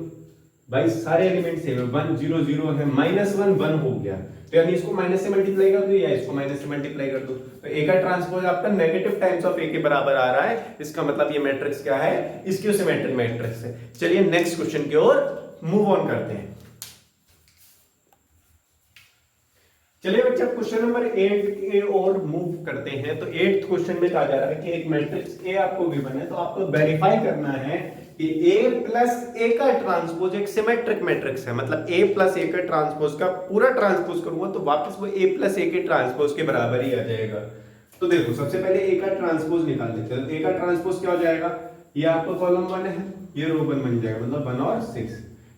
भाई सारे एलिमेंट सेम है, 1 0 0 है, -1 1 हो गया, तो यानी इसको माइनस से मल्टीप्लाई कर दो या इसको माइनस से मल्टीप्लाई कर दो, तो ए का ट्रांसपोज आपका नेगेटिव टाइम्स ऑफ ए के बराबर आ रहा है। इसका मतलब ये मैट्रिक्स क्या है? स्क्यू सिमेट्रिक मैट्रिक्स है। चलिए नेक्स्ट क्वेश्चन की ओर मूव ऑन करते हैं। चलिए बच्चा क्वेश्चन नंबर 8 की ओर मूव करते हैं। तो 8th क्वेश्चन में कहा जा रहा है कि एक मैट्रिक्स ए आपको गिवन है, तो आपको वेरीफाई करना है कि a प्लस ए का ट्रांसपोज एक सिमेट्रिक मैट्रिक्स है। मतलब a प्लस ए का ट्रांसपोज का पूरा ट्रांसपोज करूंगा तो वापस वो a प्लस ए के ट्रांसपोज के बराबर ही आ जाएगा। तो देखो सबसे पहले a का ट्रांसपोज निकाल लेते हैं। a का ट्रांसपोज क्या हो जाएगा? ये आपका कॉलम 1 है, ये रो 1 बन जाएगा, मतलब 1 और 6।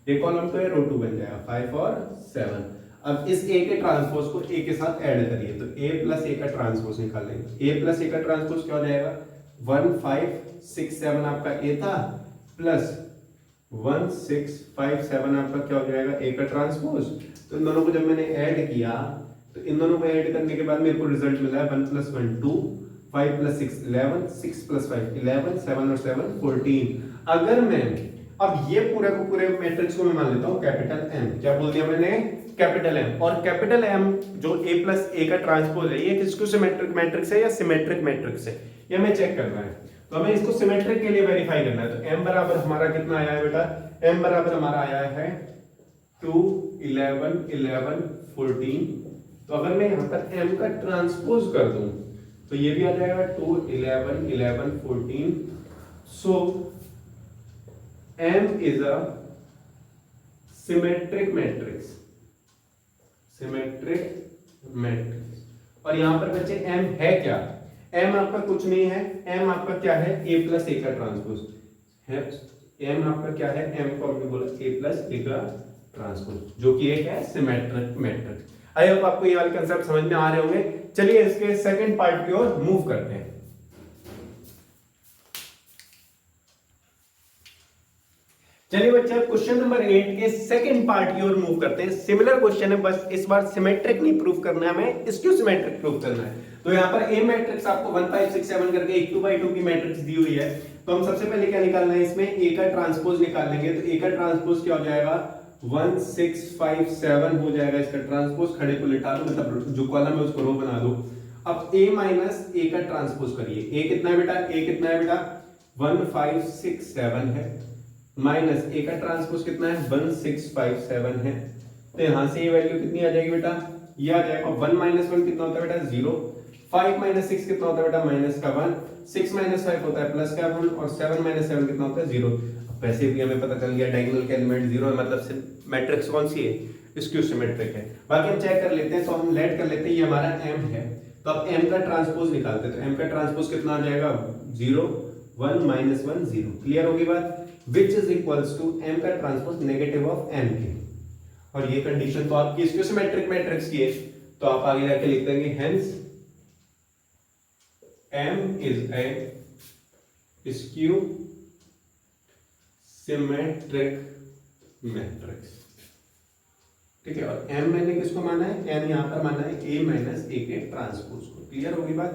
ये कॉलम तो है, रो 2 बन जाएगा 5 और 7। अब इस a के ट्रांसपोज को a के साथ ऐड करिए तो a प्लस ए का ट्रांसपोज निकाल लेंगे। a प्लस ए का ट्रांसपोज क्या हो जाएगा? 1 5 6 7 आपका a था, प्लस 1 6 5 7 आपका क्या हो जाएगा? a का ट्रांसपोज। तो इन दोनों को जब मैंने ऐड किया तो इन दोनों को ऐड करने के बाद मेरे को रिजल्ट मिला है 1 + 1 2, 5 + 6 11, 6 + 5 11, 7 और 7 14। अगर मैं अब ये पूरे को पूरे मैट्रिक्स को मैं मान लेता हूं कैपिटल M। क्या बोल दिया मैंने? Capital M। और कैपिटल M जो a प्लस ए का ट्रांसपोज है, ये किसको सिमेट्रिक मैट्रिक्स है या सिमेट्रिक मैट्रिक्स है, ये हमें चेक करना है। तो हमें इसको सिमेट्रिक के लिए वेरीफाई करना है। तो m बराबर हमारा कितना आया है बेटा? m बराबर हमारा आया है 2 11 11 14। तो अगर मैं यहां पर m का ट्रांसपोज कर दूं तो ये भी आ जाएगा 2 11 11 14। सो m is a symmetric matrix, symmetric matrix. और यहां पर बच्चे m है क्या? m आपका कुछ नहीं है, m आपका क्या है? a प्लस ए का ट्रांसपोज है। m आपका क्या है? m को हमने बोला a प्लस ए का ट्रांसपोज, जो कि एक है सिमेट्रिक मैट्रिक्स। आई होप आपको ये वाले कंसेप्ट समझ में आ रहे होंगे। चलिए इसके सेकंड पार्ट की ओर मूव करते हैं। चलिए बच्चा क्वेश्चन नंबर 8 के सेकंड पार्ट की ओर मूव करते हैं। सिमिलर क्वेश्चन है, बस इस बार सिमेट्रिक नहीं प्रूव करना है हमें, स्क्यू सिमेट्रिक प्रूव करना है। तो यहाँ पर ए मैट्रिक्स आपको 1 5 6 7 करके एक 2x2 की मैट्रिक्स दी हुई है। तो हम सबसे पहले क्या निकालना है? इसमें ए का ट्रांसपोज निकाल लेंगे। तो ए का ट्रांसपोज क्या हो जाएगा? 1 6 5 7 हो जाएगा इसका ट्रांसपोज। खड़े को लिटा दो, मतलब जो कॉलम है उसको रो बना दो। अब a माइनस ए का ट्रांसपोज करिए। a कितना है बेटा? a कितना है बेटा? 1 5 6 7 है, माइनस ए का ट्रांसपोज कितना है? 1 6 5 7 है। तो यहां से ये वैल्यू कितनी आ जाएगी बेटा? ये आ जाएगा 1 - 1 कितना होता है बेटा? 0, 5 माइनस 6 कितना होता है बेटा, माइनस का 1, 6 माइनस 5 होता है प्लस का 1, और 7 माइनस 7 कितना होता है, 0। वैसे भी हमें पता चल गया डायगोनल के एलिमेंट 0 है, मतलब मैट्रिक्स कौन सी है, स्क्यू सिमेट्रिक है। बाकी हम चेक कर लेते हैं, तो हम लेट कर लेते हैं, ये हमारा m है, तो अब m का ट्रांसपोज निकालते हैं, तो m का ट्रांसपोज कितना आ जाएगा, 0 1 माइनस 1 0। क्लियर होगी बात, which is equals to m का ट्रांसपोज नेगेटिव ऑफ m के, और ये कंडीशन तो आपकी स्क्यू सिमेट्रिक मैट्रिक्स की है, तो आप आगे जाके लिख देंगे hence m is A skew symmetric matrix. ठीक है, और m मैंने किसको माना है, m यहां पर माना है a माइनस a के ट्रांसपोज को। क्लियर होगी बात,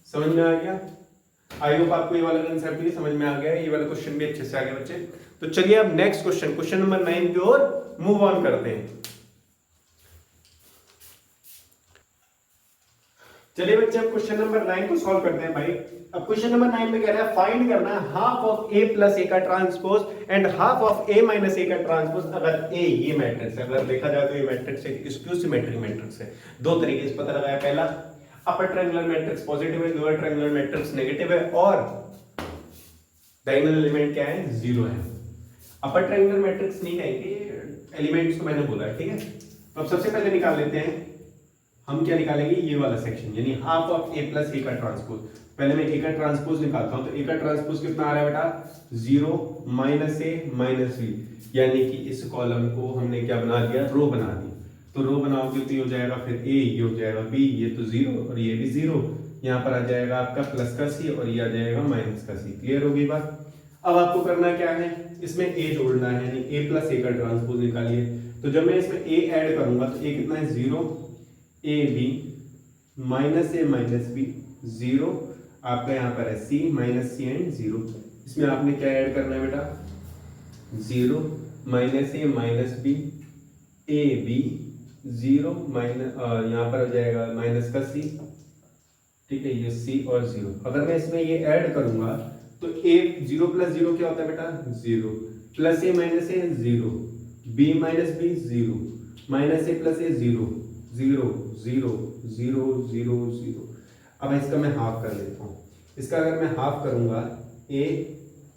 समझ में आ गया। आई होप आपको ये वाला कंसेप्ट भी समझ में आ गया है, ये वाला क्वेश्चन भी अच्छे से आ गया बच्चे। तो चलिए अब नेक्स्ट क्वेश्चन, क्वेश्चन नंबर 9 की ओर मूव ऑन करते हैं। चलिए बच्चे अब क्वेश्चन नंबर 9 को सॉल्व करते हैं भाई। अब क्वेश्चन नंबर 9 में कह रहा है फाइंड करना है half of a plus a का transpose and half of a minus a का ट्रांसपोज अगर a ये मैट्रिक्स है। अगर देखा जाए तो ये मैट्रिक्स एक स्क्यू सिमेट्रिक मैट्रिक्स है। दो तरीके से पता लगाया, पहला अपर ट्रायंगुलर मैट्रिक्स पॉजिटिव है, लोअर ट्रायंगुलर मैट्रिक्स नेगेटिव है, और डायगोनल एलिमेंट क्या है, 0 है। अपर ट्रायंगुलर मैट्रिक्स नहीं कहेंगे, एलिमेंट्स को मैंने बोला है, ठीक है। तो अब सबसे पहले निकाल लेते हैं, हम क्या निकालेंगे, ये वाला सेक्शन, यानी half of a plus a का ट्रांसपोज। पहले मैं a का ट्रांसपोज निकालता हूं, तो a का ट्रांसपोज कितना आ रहा है बेटा, 0 माइनस a माइनस b, यानी कि इस कॉलम को हमने क्या बना दिया, रो बना दी। तो रो बनाओगे तो ये हो जाएगा फिर a, ये हो जाएगा b, ये तो 0 और ये भी 0, यहाँ पर आ जाएगा आपका प्लस का c और ये आ जाएगा माइनस का c। क्लियर होगी बात। अब आपको करना क्या है, इसमें a जोड़ना है, यानी a प्लस a का ट्रांसपोज निकालिए। तो जब मैं इसमें a ऐड करूंगा तो a कितना है, 0 A B minus A minus B 0, आपका यहाँ पर है c माइनस सी एंड 0। इसमें आपने क्या ऐड करना है बेटा, 0 minus A minus B A B 0 minus, यहाँ पर हो जाएगा माइनस का c, ठीक है, ये c और 0। अगर मैं इसमें ये ऐड करूंगा तो a 0 प्लस 0 क्या होता है बेटा, 0 प्लस ए माइनस ए 0, b माइनस बी 0, माइनस ए प्लस ए 0 0 0 0 0 0। अब इसका मैं हाफ कर लेता हूँ। इसका अगर मैं हाफ करूंगा, a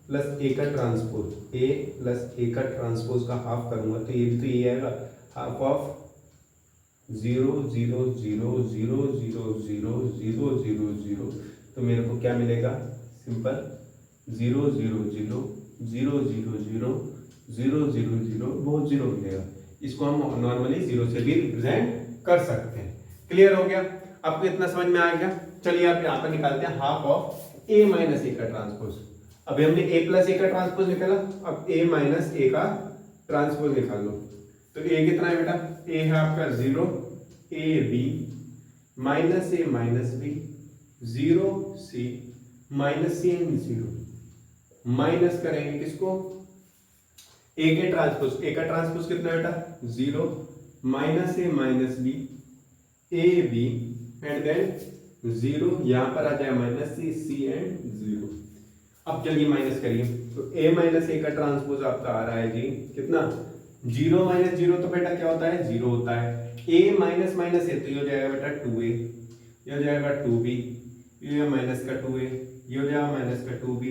प्लस a का ट्रांसपोज, a प्लस a का ट्रांसपोज का हाफ करूंगा तो ये भी तो ये आएगा, हाफ ऑफ 0 0 0 0 0 0 0 0 0। तो मेरे को क्या मिलेगा, सिंपल 0 0 0 0 0 0 0 0 0 बहुत 0 मिलेगा। इसको हम नॉर्मली 0 से भी रिप्रेजेंट कर सकते हैं। क्लियर हो गया, आपको इतना समझ में आ गया। चलिए आप यहाँ पर निकालते हैं half of a minus a का ट्रांसपोज। अभी हमने a प्लस a का ट्रांसपोज निकाला, अब a माइनस a का ट्रांसपोज निकाल लो। तो a कितना है बेटा, a है आपका 0 a b minus a minus b 0 c minus c and 0। Minus करेंगे किसको, a के ट्रांसपोज, a का ट्रांसपोज कितना है बेटा, 0 minus A minus B A B and then 0, यहां पर आ जाए माइनस सी सी एंड 0। अब चलिए माइनस करिए, तो a माइनस ए का ट्रांसपोज आपका आ रहा है जी कितना, 0 माइनस 0 तो बेटा क्या होता है, 0 होता है। a माइनस माइनस ए तो ये हो जाएगा बेटा 2a, ये हो जाएगा 2b, ये माइनस का 2a, ये हो जाएगा माइनस का 2b,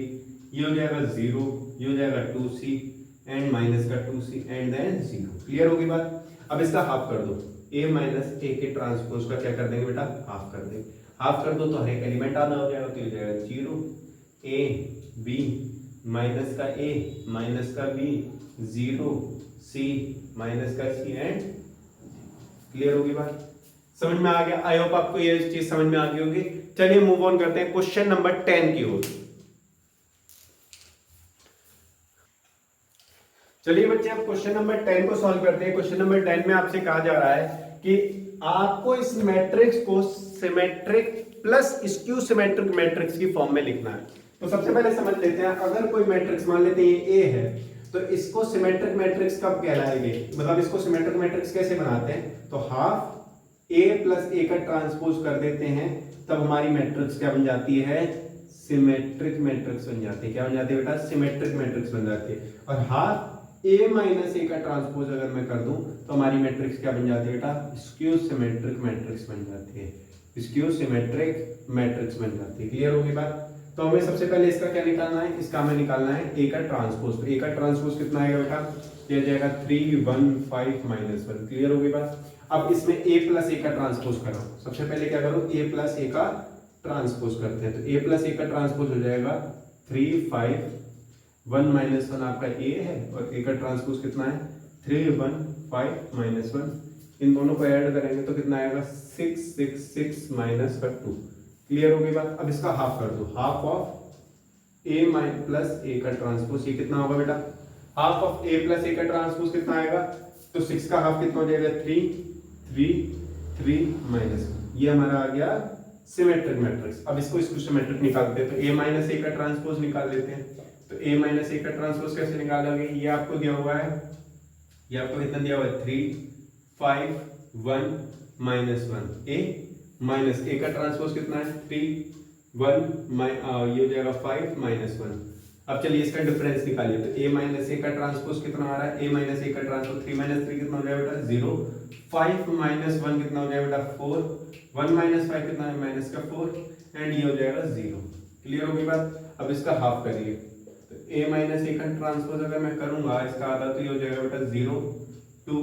ये हो जाएगा 0, ये हो जाएगा 2c एंड माइनस का 2c एंड देन 0। क्लियर होगी बात। अब इसका हाफ कर दो, a माइनस a के ट्रांसपोज का क्या कर देंगे बेटा, हाफ कर देंगे। हाफ कर दो तो हर एक एलिमेंट आना हो जाएगा, तो हो जाएगा 0 a b माइनस का a माइनस का b 0 c माइनस का c एंड। क्लियर होगी बात, समझ में आ गया। आई होप आपको ये चीज समझ में आ गई होगी। चलिए मूव ऑन करते हैं क्वेश्चन नंबर 10 की ओर। चलिए बच्चे अब क्वेश्चन नंबर 10 को सॉल्व करते हैं। क्वेश्चन नंबर 10 में आपसे कहा जा रहा है कि आपको इस मैट्रिक्स को symmetric plus skew symmetric matrix की फॉर्म में लिखना है। तो सबसे पहले समझ लेते हैं, अगर कोई मैट्रिक्स मान लेते हैं ये A है, तो इसको सिमेट्रिक मैट्रिक्स कब कहलाएंगे, मतलब इसको सिमेट्रिक मैट्रिक्स कैसे बनाते हैं, तो हाफ A प्लस A का ट्रांसपोज कर देते हैं, तब हमारी मैट्रिक्स क्या बन जाती है, सिमेट्रिक मैट्रिक्स बन जाती है। क्या बन जाती है बेटा, सिमेट्रिक मैट्रिक्स बन जाती है। और हाफ a माइनस ए का ट्रांसपोज अगर मैं कर दूं तो हमारी मैट्रिक्स क्या बन जाती है बेटा, स्क्यू सिमेट्रिक मैट्रिक्स बन जाती है। स्क्यू सिमेट्रिक मैट्रिक्स बन जाती है। क्लियर होगी बात। तो हमें सबसे पहले इसका क्या निकालना है, इसका हमें निकालना है ए का ट्रांसपोज। तो ए का ट्रांसपोज कितना आएगा बेटा, ये जाएगा 3 1 5 -1। क्लियर होगी बात। अब इसमें ए प्लस ए का ट्रांसपोज करो। सबसे पहले क्या करो, ए प्लस ए का ट्रांसपोज करते हैं। तो ए प्लस ए का ट्रांसपोज हो जाएगा 3 5 1 -1 आपका ए है, और ए का ट्रांसपोज कितना है 3 1 5 -1। इन दोनों को ऐड करेंगे तो कितना आएगा 6 6 6 -2। क्लियर होगी बात। अब इसका हाफ कर दो, half of A plus A का ट्रांसपोज, ये कितना होगा बेटा, half of A plus A का ट्रांसपोज कितना आएगा, तो 6 का हाफ कितना हो जाएगा 3 3 3 -1। ये हमारा आ गया सिमेट्रिक मैट्रिक्स। अब इसको सिमेट्रिक निकालते हैं, तो a माइनस ए का ट्रांसपोज निकाल लेते हैं। तो a माइनस ए का ट्रांसपोज कैसे निकालोगे, ये आपको दिया हुआ है, ये आपको कितना दिया हुआ है 3 5 1 -1। a माइनस ए का ट्रांसपोज कितना है 3 1 ये हो जाएगा 5 -1। अब चलिए इसका डिफरेंस निकालिए। तो a माइनस ए का ट्रांसपोज कितना आ रहा है, a माइनस ए का ट्रांसपोज 3 -3 कितना हो जाएगा बेटा 0, 5 -1 कितना हो जाएगा बेटा 4, 1 -5 कितना है माइनस का 4, एंड ये हो जाएगा 0। क्लियर होगी बात। अब इसका हाफ करिए। तो a माइनस ए का ट्रांसपोज अगर मैं करूंगा इसका आधा, तो ये हो जाएगा बेटा 0 2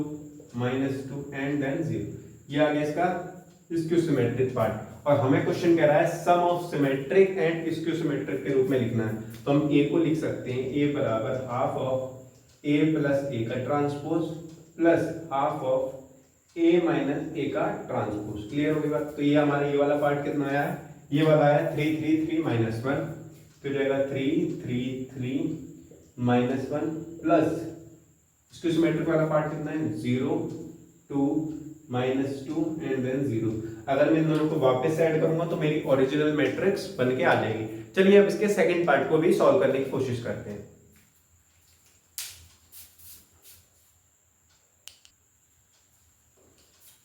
-2 एंड देन 0। ये आ गया इसका स्क्यू सिमेट्रिक पार्ट। और हमें क्वेश्चन कह रहा है sum of symmetric and skew symmetric के रूप में लिखना है। तो हम ए को लिख सकते हैं ए बराबर half of A plus A का transpose plus half of A minus A का ट्रांसपोज। क्लियर होगी बात। तो ये हमारा ये वाला पार्ट कितना आया है, ये वाला आया 3 3 3 -1, तो जाएगा 3 3 3 -1 प्लस स्क्यू सिमेट्रिक वाला पार्ट कितना है 0 2 -2 एंड देन 0। अगर मैं इन दोनों को वापस ऐड करूंगा तो मेरी ओरिजिनल मैट्रिक्स बन के आ जाएगी। चलिए अब इसके सेकंड पार्ट को भी सॉल्व करने की कोशिश करते हैं।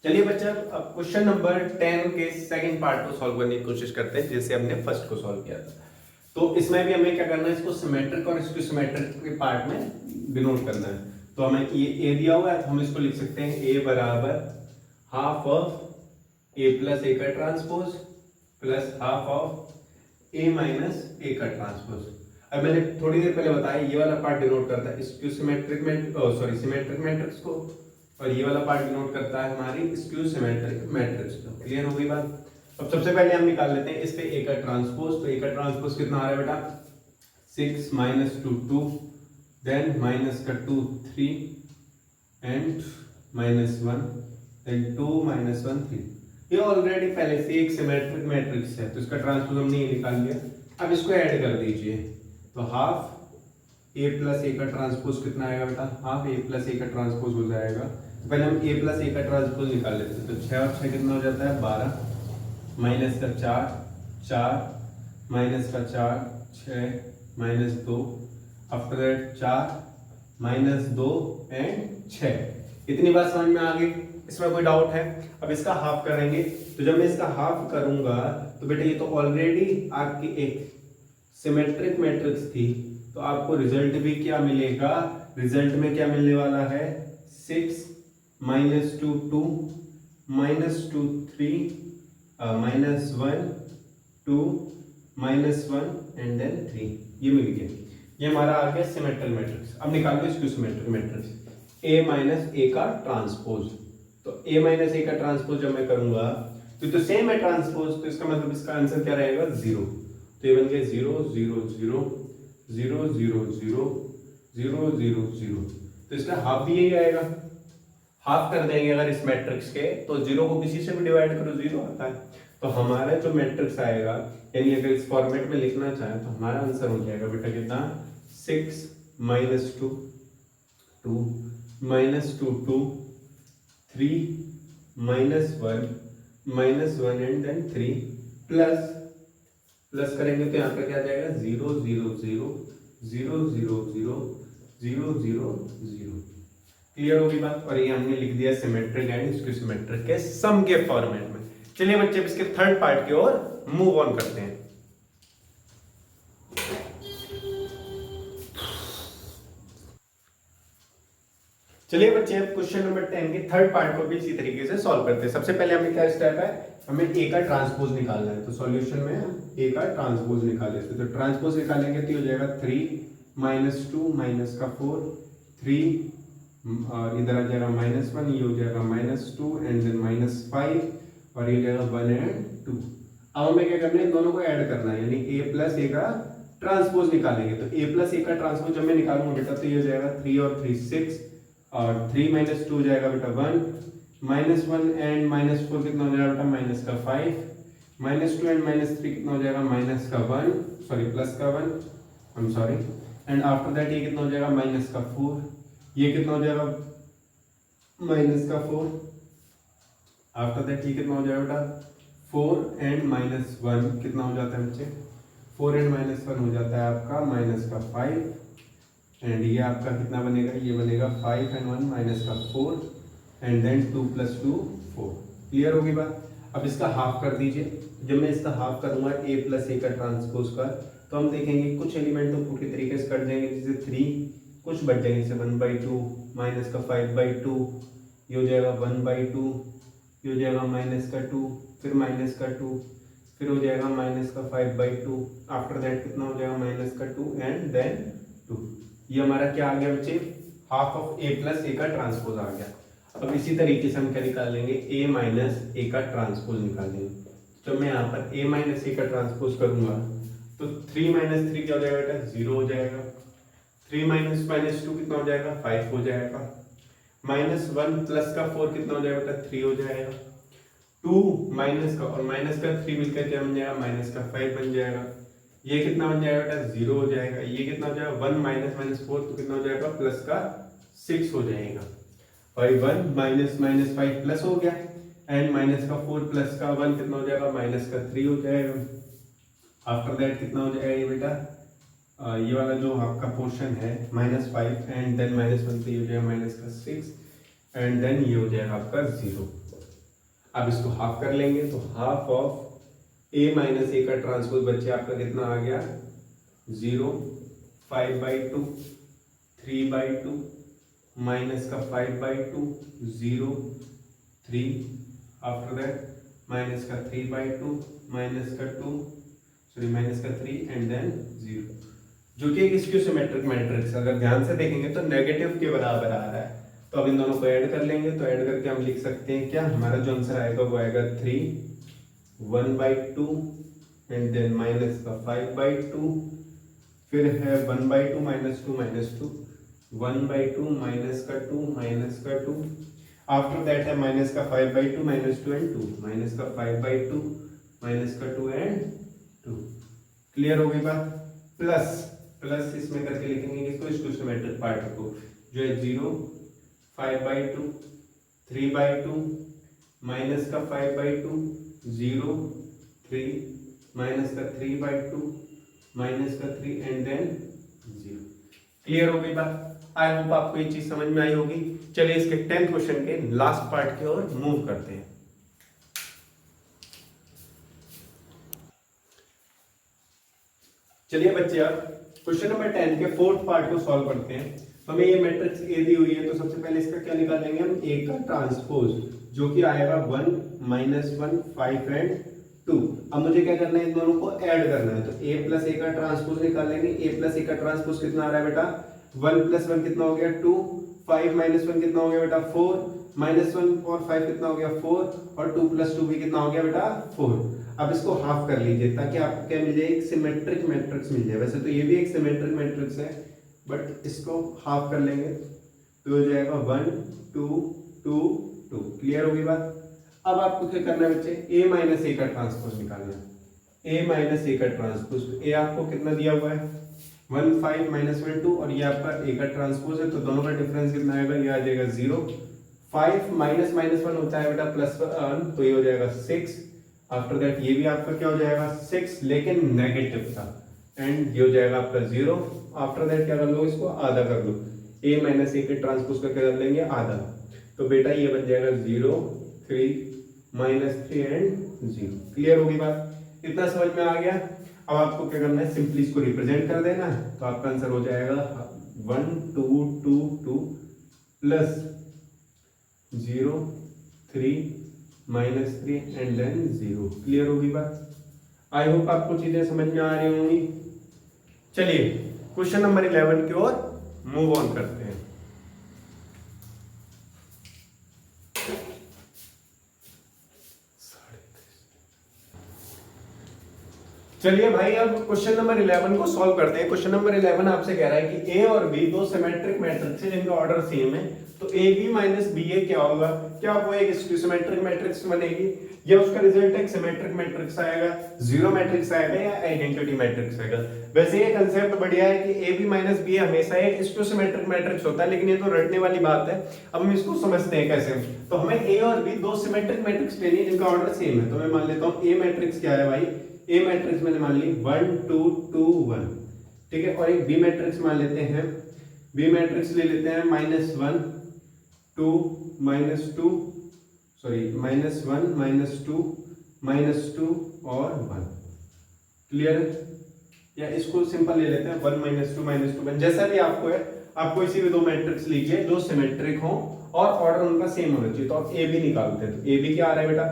चलिए बच्चा अब क्वेश्चन नंबर 10 के सेकंड पार्ट को सॉल्व करने की कोशिश करते हैं, जैसे हमने फर्स्ट को सॉल्व किया था। तो इसमें भी हमें क्या करना है, इसको सिमेट्रिक और स्क्यू सिमेट्रिक के पार्ट में डिनोट करना है। तो हमें ये ए दिया हुआ है, तो हम इसको लिख सकते हैं ए बराबर half of A plus A का transpose plus half of A minus A का ट्रांसपोज। अब मैंने थोड़ी देर पहले बताया ये वाला पार्ट डिनोट करता है स्क्यू सिमेट्रिक सिमेट्रिक मैट्रिक्स को, और ये वाला पार्ट डिनोट करता है हमारी स्क्यू सिमेट्रिक मैट्रिक्स को। क्लियर हो गई बात। अब सबसे पहले हम निकाल लेते हैं इस पे ए का ट्रांसपोज। तो ए का ट्रांसपोज कितना आ रहा है बेटा 6 -2 2, देन माइनस का 2 3 एंड -1, देन 2 -1 3। ये ऑलरेडी पहले से एक सिमेट्रिक मैट्रिक्स है, तो इसका ट्रांसपोज हमने ये निकाल लिया। अब इसको ऐड कर दीजिए। तो हाफ ए प्लस ए का ट्रांसपोज कितना आएगा बेटा, हाफ ए प्लस ए का ट्रांसपोज हो जाएगा। तो पहले हम ए प्लस ए का ट्रांसपोज निकाल लेते हैं। तो 6 और 6 कितना हो जाता है 12, माइनस का 4 4 माइनस का 4 6 -2, आफ्टर दैट 4 -2 एंड 6। इतनी बात समझ में आ गई, इसमें कोई डाउट है। अब इसका हाफ करेंगे। तो जब मैं इसका हाफ करूंगा तो बेटा ये तो ऑलरेडी आपकी एक सिमेट्रिक मैट्रिक्स थी, तो आपको रिजल्ट भी क्या मिलेगा, रिजल्ट में क्या मिलने वाला है 6 -2 2 -2 3 -1 2 -1 एंड देन 3। ये मिल गया। ये हमारा आ गया सिमेट्रिक मैट्रिक्स। अब निकाल लो इसको symmetric matrix A minus A का ट्रांसपोज। तो a माइनस ए का ट्रांसपोज जब मैं करूंगा तो सेम है ट्रांसपोज, तो इसका मतलब इसका आंसर क्या रहेगा 0। तो ये बन गया 0 0 0 0 0 0 0 0 0। तो इसका हाफ भी यही आएगा। हाफ कर देंगे अगर इस मैट्रिक्स के, तो 0 को किसी से भी डिवाइड करो 0 आता है। तो हमारा जो मैट्रिक्स आएगा, यानी अगर इस फॉर्मेट में लिखना चाहें तो हमारा आंसर हो जाएगा बेटा कितना 6 -2 2 -2 2 3 -1 एंड देन 3 प्लस करेंगे तो यहाँ पे क्या आ जाएगा 0 0 0 0 0 0 0 0 0। क्लियर होगी बात। और ये हमने लिख दिया सिमेट्रिक एंड स्क्यू सिमेट्रिक के सम के फॉर्मेट में। चलिए बच्चे इसके थर्ड पार्ट की ओर मूव ऑन करते हैं। चलिए बच्चे अब क्वेश्चन नंबर 10 के थर्ड पार्ट को भी इसी तरीके से सॉल्व करते हैं। सबसे पहले हमें क्या स्टेप है, हमें ए का ट्रांसपोज निकालना है, तो सॉल्यूशन में हम ए का ट्रांसपोज निकाल लेते हैं। तो ट्रांसपोज निकालेंगे तो ये हो जाएगा 3 - 2 -4 3 और इधर आ जाएगा -1, ये हो जाएगा -2 एंड देन -5 और ये हो जाएगा 1 एंड 2। अब हमें क्या करना है, दोनों को ऐड करना है, यानी a प्लस ए का ट्रांसपोज निकालेंगे। तो a प्लस ए का ट्रांसपोज जब मैं निकालूंगा बेटा तो ये हो जाएगा 3 और 3 6 और 3 - 2 हो जाएगा बेटा 1 -1 एंड -4 कितना हो जाएगा बेटा -5 -2 एंड -3 कितना हो जाएगा -1 sorry +1 I am sorry and after that ये कितना हो जाएगा -4 ये कितना हो जाएगा -4 आफ्टर दैट ये कितना हो जाएगा बेटा 4 एंड -1 कितना हो जाता है बच्चे 4 एंड -1 हो जाता है आपका -5 एंड ये आपका कितना बनेगा, ये बनेगा 5 एंड 1 -4 एंड देन 2 + 2 4। क्लियर होगी बात। अब इसका हाफ कर दीजिए। जब मैं इसका हाफ करूंगा a प्लस ए का ट्रांसपोज का, तो हम देखेंगे कुछ एलिमेंट तो पूरी तरीके से कट जाएंगे, जैसे 3 कुछ बच जाएंगे, जैसे 1/2 -5/2 ये हो जाएगा 1/2 ये हो जाएगा -2 फिर -2 फिर हो जाएगा -5/2 आफ्टर दैट कितना हो जाएगा -2 एंड देन 2। ये हमारा क्या आ गया बच्चे, half of a plus A का ट्रांसपोज आ गया। अब इसी तरीके से हम क्या निकाल लेंगे, a माइनस ए का ट्रांसपोज निकाल लेंगे। तो मैं यहाँ पर a माइनस ए का ट्रांसपोज करूंगा तो 3 - 3 क्या हो जाएगा बेटा 0 हो जाएगा, 3 - 2 कितना हो जाएगा 5 हो जाएगा, -1 प्लस का 4 कितना हो जाएगा बेटा 3 हो जाएगा, 2 माइनस का और माइनस का 3 मिलकर क्या बन जाएगा -5 बन जाएगा, ये कितना बन जाएगा बेटा 0 हो जाएगा, ये कितना हो जाएगा 1 -4 तो कितना हो जाएगा +6 हो जाएगा, और 1 -5 प्लस हो गया एंड -4 प्लस का 1 कितना हो जाएगा -3 हो जाएगा। आफ्टर दैट कितना हो जाएगा ये बेटा ये वाला जो आपका पोर्शन है -5 एंड देन -1 पे हो जाएगा -6 एंड देन ये हो जाएगा आपका 0। अब इसको हाफ कर लेंगे तो half of a minus A का ट्रांसपोज बच्चे आपका कितना आ गया 0 5/2 3/2 -5/2 0 3 after that -3/2 -2 sorry -3 and then 0, जो कि एक स्क्यू-सिमेट्रिक मैट्रिक्स अगर ध्यान से देखेंगे तो नेगेटिव के बराबर आ रहा है। तो अब इन दोनों को ऐड कर लेंगे, तो ऐड करके हम लिख सकते हैं क्या, हमारा जो आंसर आएगा वो आएगा 3 1/2 एंड देन -5/2 फिर है 1/2 -2 -2 1/2 -2 आफ्टर दैट है -5/2 -2 एंड 2 -5/2 -2 एंड 2। क्लियर हो गई बात। प्लस इसमें करके लिखेंगे इसको स्क्यू-सिमेट्रिक पार्ट को, जो है 0 5/2 3/2 -5/2 0 3 -3/2 -3 एंड देन 0। क्लियर हो गई बात। आई होप आपको ये चीज समझ में आई होगी। चलिए इसके 10th क्वेश्चन के लास्ट पार्ट की ओर मूव करते हैं। चलिए बच्चे अब क्वेश्चन नंबर 10 के 4th पार्ट को सॉल्व करते हैं। हमें ये मैट्रिक्स ए दी हुई है, तो सबसे पहले इसका क्या निकालेंगे हम, ए का ट्रांसपोज, जो कि आएगा 1 -1 5 एंड 2। अब मुझे क्या करना है, इन दोनों को ऐड करना है, तो a प्लस ए का ट्रांसपोज निकालेंगे। a प्लस ए का ट्रांसपोज कितना आ रहा है बेटा 1 + 1 कितना हो गया 2 5 - 1 कितना हो गया बेटा 4 -1 और 5 कितना हो गया 4 और 2 + 2 भी कितना हो गया बेटा 4। अब इसको हाफ कर लीजिए ताकि आपको क्या मिल जाए, एक सिमेट्रिक मैट्रिक्स मिल जाए। वैसे तो ये भी एक सिमेट्रिक मैट्रिक्स है, बट इसको हाफ कर लेंगे तो हो जाएगा 1 2 2 2। क्लियर होगी बात। अब आपको क्या करना है बच्चे, a माइनस ए का ट्रांसपोज निकालना है। a माइनस ए का ट्रांसपोज, तो a आपको कितना दिया हुआ है 1 5 -1 2 और ये आपका a का ट्रांसपोज है, तो दोनों का डिफरेंस कितना आएगा, ये आ जाएगा 0 5 -1 होता है बेटा +1, तो ये हो जाएगा 6। आफ्टर दैट ये भी आपका क्या हो जाएगा 6 लेकिन नेगेटिव था एंड ये हो जाएगा आपका 0। आफ्टर दैट क्या कर लो, इसको आधा कर लो, a माइनस ए के ट्रांसपोज का क्या कर लेंगे आधा, तो बेटा ये बन जाएगा 0 3 -3 एंड 0। क्लियर होगी बात, इतना समझ में आ गया। अब आपको क्या करना है, सिंपली इसको रिप्रेजेंट कर देना है, तो आपका आंसर हो जाएगा 1 2 2 2 प्लस 0 3 -3 एंड देन 0। क्लियर होगी बात? आई होप आपको चीजें समझ में आ रही होंगी। चलिए क्वेश्चन नंबर 11 की ओर मूव ऑन करते हैं। चलिए भाई अब क्वेश्चन नंबर 11 को सॉल्व करते हैं। क्वेश्चन नंबर 11 आपसे कह रहा है कि ए और बी दो सिमेट्रिक मैट्रिक्स है जिनका ऑर्डर सेम है, तो ए बी माइनस बी ए क्या होगा? क्या वो एक सिमेट्रिक मैट्रिक्स बनेगी या उसका रिजल्ट एक सिमेट्रिक मैट्रिक्स आएगा, जीरो मैट्रिक्स आएगा या आइडेंटिटी मैट्रिक्स आएगा? वैसे ये कंसेप्ट बढ़िया है कि ए बी माइनस बी हमेशा एक स्क्यू मैट्रिक्स होता है, लेकिन ये तो रटने वाली बात है। अब हम इसको समझते हैं कैसे। तो हमें ए और बी दो सिमेट्रिक मैट्रिक्स लेनी है जिनका ऑर्डर सेम है। तो मैं मान लेता हूँ ए मैट्रिक्स क्या है भाई, ए मैट्रिक्स मैंने मान ली 1 2 2 1, ठीक है। और एक बी मैट्रिक्स मान लेते हैं, बी मैट्रिक्स ले लेते हैं -1 2 -2 सॉरी -1 -2 और 1। क्लियर है? या इसको सिंपल ले लेते हैं 1 -2 -2 1, जैसा भी आपको है। आपको इसी में दो मैट्रिक्स लीजिए जो सिमेट्रिक हो और ऑर्डर उनका सेम होना चाहिए। तो आप ए बी निकालते हैं। तो ए बी क्या आ रहा है बेटा,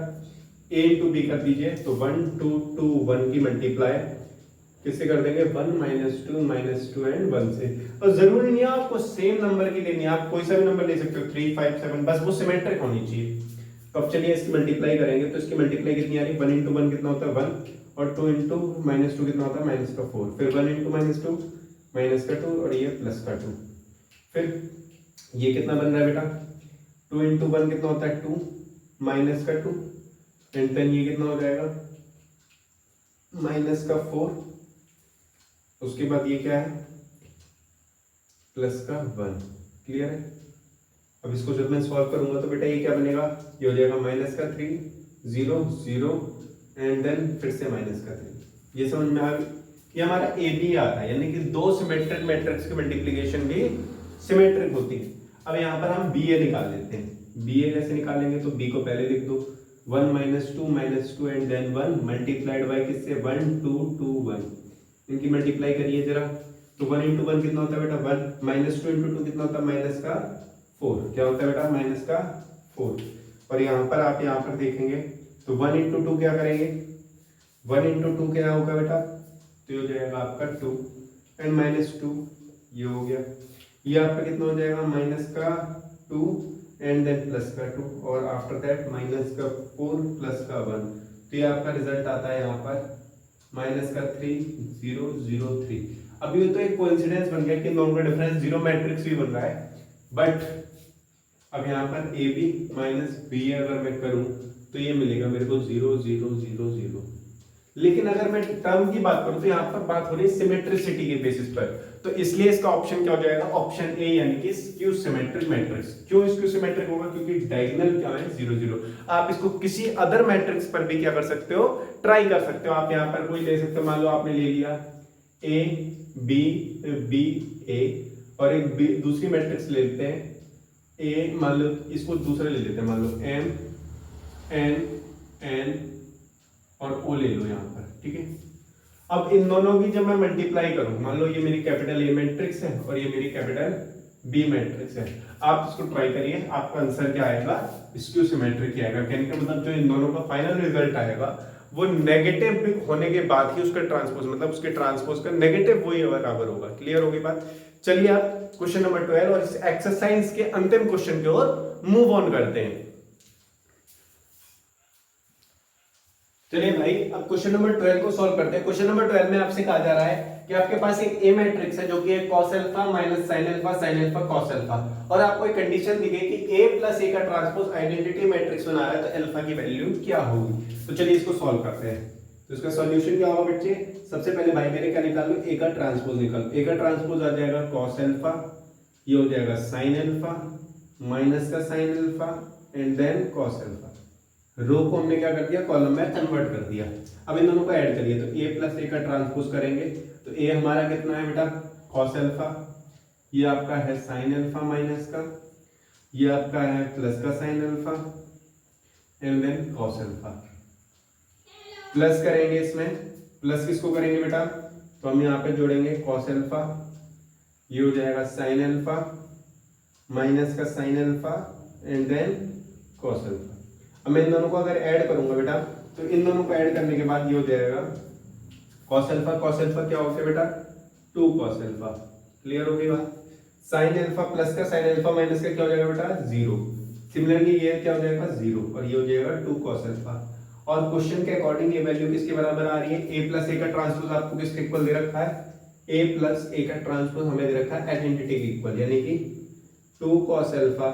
ए इंटू बी कर दीजिए। तो 1 2 2 1 की मल्टीप्लाई किससे कर देंगे, 1 -2 एंड 1 से। और जरूरी नहीं है आपको सेम नंबर की लेनी है, आप कोई सा भी नंबर ले सकते हो 3 5 7, बस वो सिमेट्रिक होनी चाहिए। तो अब चलिए इसकी मल्टीप्लाई करेंगे। तो इसकी मल्टीप्लाई कितनी आ रही है, 1 इंटू 1 कितना होता है 1, और 2 इंटू -2 कितना होता है -4, फिर 1 इंटू -2 -2 और ये +2। फिर ये कितना बन रहा है बेटा, 2 इंटू 1 कितना होता है 2 -2 एंड देन ये कितना हो जाएगा -4। उसके बाद ये क्या है +1। क्लियर है? अब इसको जब मैं सॉल्व करूंगा तो बेटा ये क्या बनेगा, ये हो जाएगा -3 0 0 एंड देन फिर से -3। ये समझ में आ गई? ये हमारा ए बी आता है, यानी कि दो सिमेट्रिक मैट्रिक्स की मल्टीप्लिकेशन भी सिमेट्रिक होती है। अब यहाँ पर हम बी ए निकाल लेते हैं। बी ए कैसे निकालेंगे, तो बी को पहले लिख दो 1 -2 एंड देन 1 मल्टीप्लाइड बाय किससे 1 2 2 1। इनकी मल्टीप्लाई करिए जरा। तो 1 इंटू 1 कितना होता है बेटा 1, -2 इंटू 2 कितना होता है -4। क्या होता है बेटा -4। और यहाँ पर आप यहाँ पर देखेंगे तो 1 इंटू 2 क्या करेंगे, 1 इंटू 2 क्या होगा बेटा, तो ये हो जाएगा आपका 2 एंड -2 ये हो गया। ये आपका कितना हो जाएगा -2 एंड देन +2 और आफ्टर दैट -4 +1। तो ये आपका रिजल्ट आता है यहाँ पर -3 0 0 3। अब ये तो एक कोइंसिडेंस बन गया कि दोनों का डिफरेंस जीरो मैट्रिक्स भी बन रहा है, बट अब यहाँ पर ए बी माइनस बी अगर मैं करूं तो ये मिलेगा मेरे को 0 0 0 0। लेकिन अगर मैं टर्म की बात करूं तो यहाँ पर बात हो रही है सिमेट्रिसिटी के बेसिस पर, तो इसलिए इसका ऑप्शन क्या हो जाएगा, ऑप्शन ए, यानी कि स्क्यू सिमेट्रिक मैट्रिक्स। क्यों स्क्यू सिमेट्रिक होगा, क्योंकि डायगोनल क्या है 0 0। आप इसको किसी अदर मैट्रिक्स पर भी क्या कर सकते हो, ट्राई कर सकते हो। आप यहाँ पर कोई ले सकते हो, मान लो आपने ले लिया ए बी बी ए और एक बी, दूसरी मैट्रिक्स ले लेते हैं ए, मान लो इसको दूसरा ले लेते हैं, मान लो एम एन एन और ओ ले लो यहाँ पर, ठीक है। अब इन दोनों की जब मैं मल्टीप्लाई करूं, मान लो ये मेरी कैपिटल ए मैट्रिक्स है और ये मेरी कैपिटल बी मैट्रिक्स है, आप इसको ट्राई करिए, आपका आंसर क्या आएगा, स्क्यू सिमेट्रिक ही आएगा। कहने का मतलब जो इन दोनों का फाइनल रिजल्ट आएगा वो नेगेटिव होने के बाद ही उसका ट्रांसपोज, मतलब उसके ट्रांसपोज का नेगेटिव वही बराबर होगा। क्लियर होगी बात? चलिए आप क्वेश्चन नंबर 12 और इस एक्सरसाइज के अंतिम क्वेश्चन की ओर मूव ऑन करते हैं। चलिए भाई अब क्वेश्चन नंबर 12 को सॉल्व करते हैं। क्वेश्चन नंबर 12 में आपसे कहा जा रहा है कि आपके पास एक ए मैट्रिक्स है जो कि है cos alpha minus sin alpha cos alpha, और आपको एक कंडीशन दी गई कि a प्लस a का ट्रांसपोज आइडेंटिटी मैट्रिक्स बना रहा है, तो अल्फा की वैल्यू क्या होगी। तो चलिए इसको सॉल्व करते हैं। तो इसका सॉल्यूशन क्या होगा बच्चे, सबसे पहले भाई मेरे क्या निकालो, a का ट्रांसपोज निकालो। a का ट्रांसपोज आ जाएगा cos अल्फा, ये हो जाएगा sin अल्फा माइनस का sin alpha and then cos alpha. Row को हमने क्या कर दिया, कॉलम में कन्वर्ट कर दिया। अब इन दोनों को ऐड करिए, तो a प्लस a का ट्रांसपोज करेंगे तो a हमारा कितना है बेटा cos अल्फा, ये आपका है sin अल्फा माइनस का, ये आपका है प्लस का sin alpha and then cos alpha. Plus करेंगे, इसमें प्लस किसको करेंगे बेटा, तो हम यहाँ पे जोड़ेंगे cos अल्फा, ये हो जाएगा sin अल्फा माइनस का sin alpha and then cos alpha. अब मैं इन दोनों को अगर ऐड करूंगा बेटा, तो इन दोनों को ऐड करने के बाद ये हो जाएगा cos अल्फा क्या हो गया बेटा 2 cos अल्फा। क्लियर हो गई बात। sin अल्फा प्लस का sin अल्फा माइनस का क्या हो जाएगा बेटा 0। सिमिलरली ये क्या हो जाएगा 0 और ये हो जाएगा 2 cos अल्फा। और क्वेश्चन के अकॉर्डिंग ये वैल्यू किसके बराबर आ रही है, a प्लस a का ट्रांसपोज आपको किसके इक्वल दे रखा है, a प्लस a का ट्रांसपोज हमें दे रखा है आइडेंटिटी के इक्वल, यानी कि 2 cos अल्फा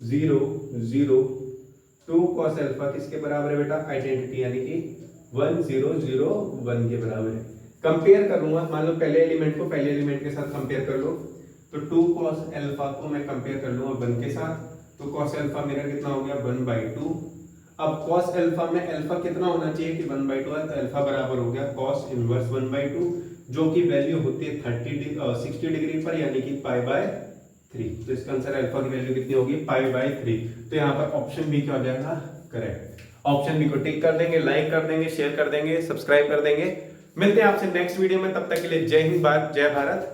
0 0 2 cos अल्फा किसके बराबर है बेटा आइडेंटिटी, यानी कि 1 0 0 1 के बराबर है। कंपेयर करूंगा, मान लो पहले एलिमेंट को पहले एलिमेंट के साथ कंपेयर कर लो, तो 2 cos अल्फा को मैं कंपेयर कर लूंगा 1 के साथ, तो cos अल्फा मेरा कितना हो गया 1/2। अब cos अल्फा में अल्फा कितना होना चाहिए कि 1/2 है, तो अल्फा बराबर हो गया cos इनवर्स 1/2, जो कि वैल्यू होती है 60 डिग्री पर, यानी कि π/3। तो इसका आंसर अल्फा की वैल्यू कितनी होगी π/3। तो यहाँ पर ऑप्शन बी क्या हो जाएगा करेक्ट। ऑप्शन बी को टिक कर देंगे, लाइक कर देंगे, शेयर कर देंगे, सब्सक्राइब कर देंगे। मिलते हैं आपसे नेक्स्ट वीडियो में, तब तक के लिए जय हिंद, जय भारत।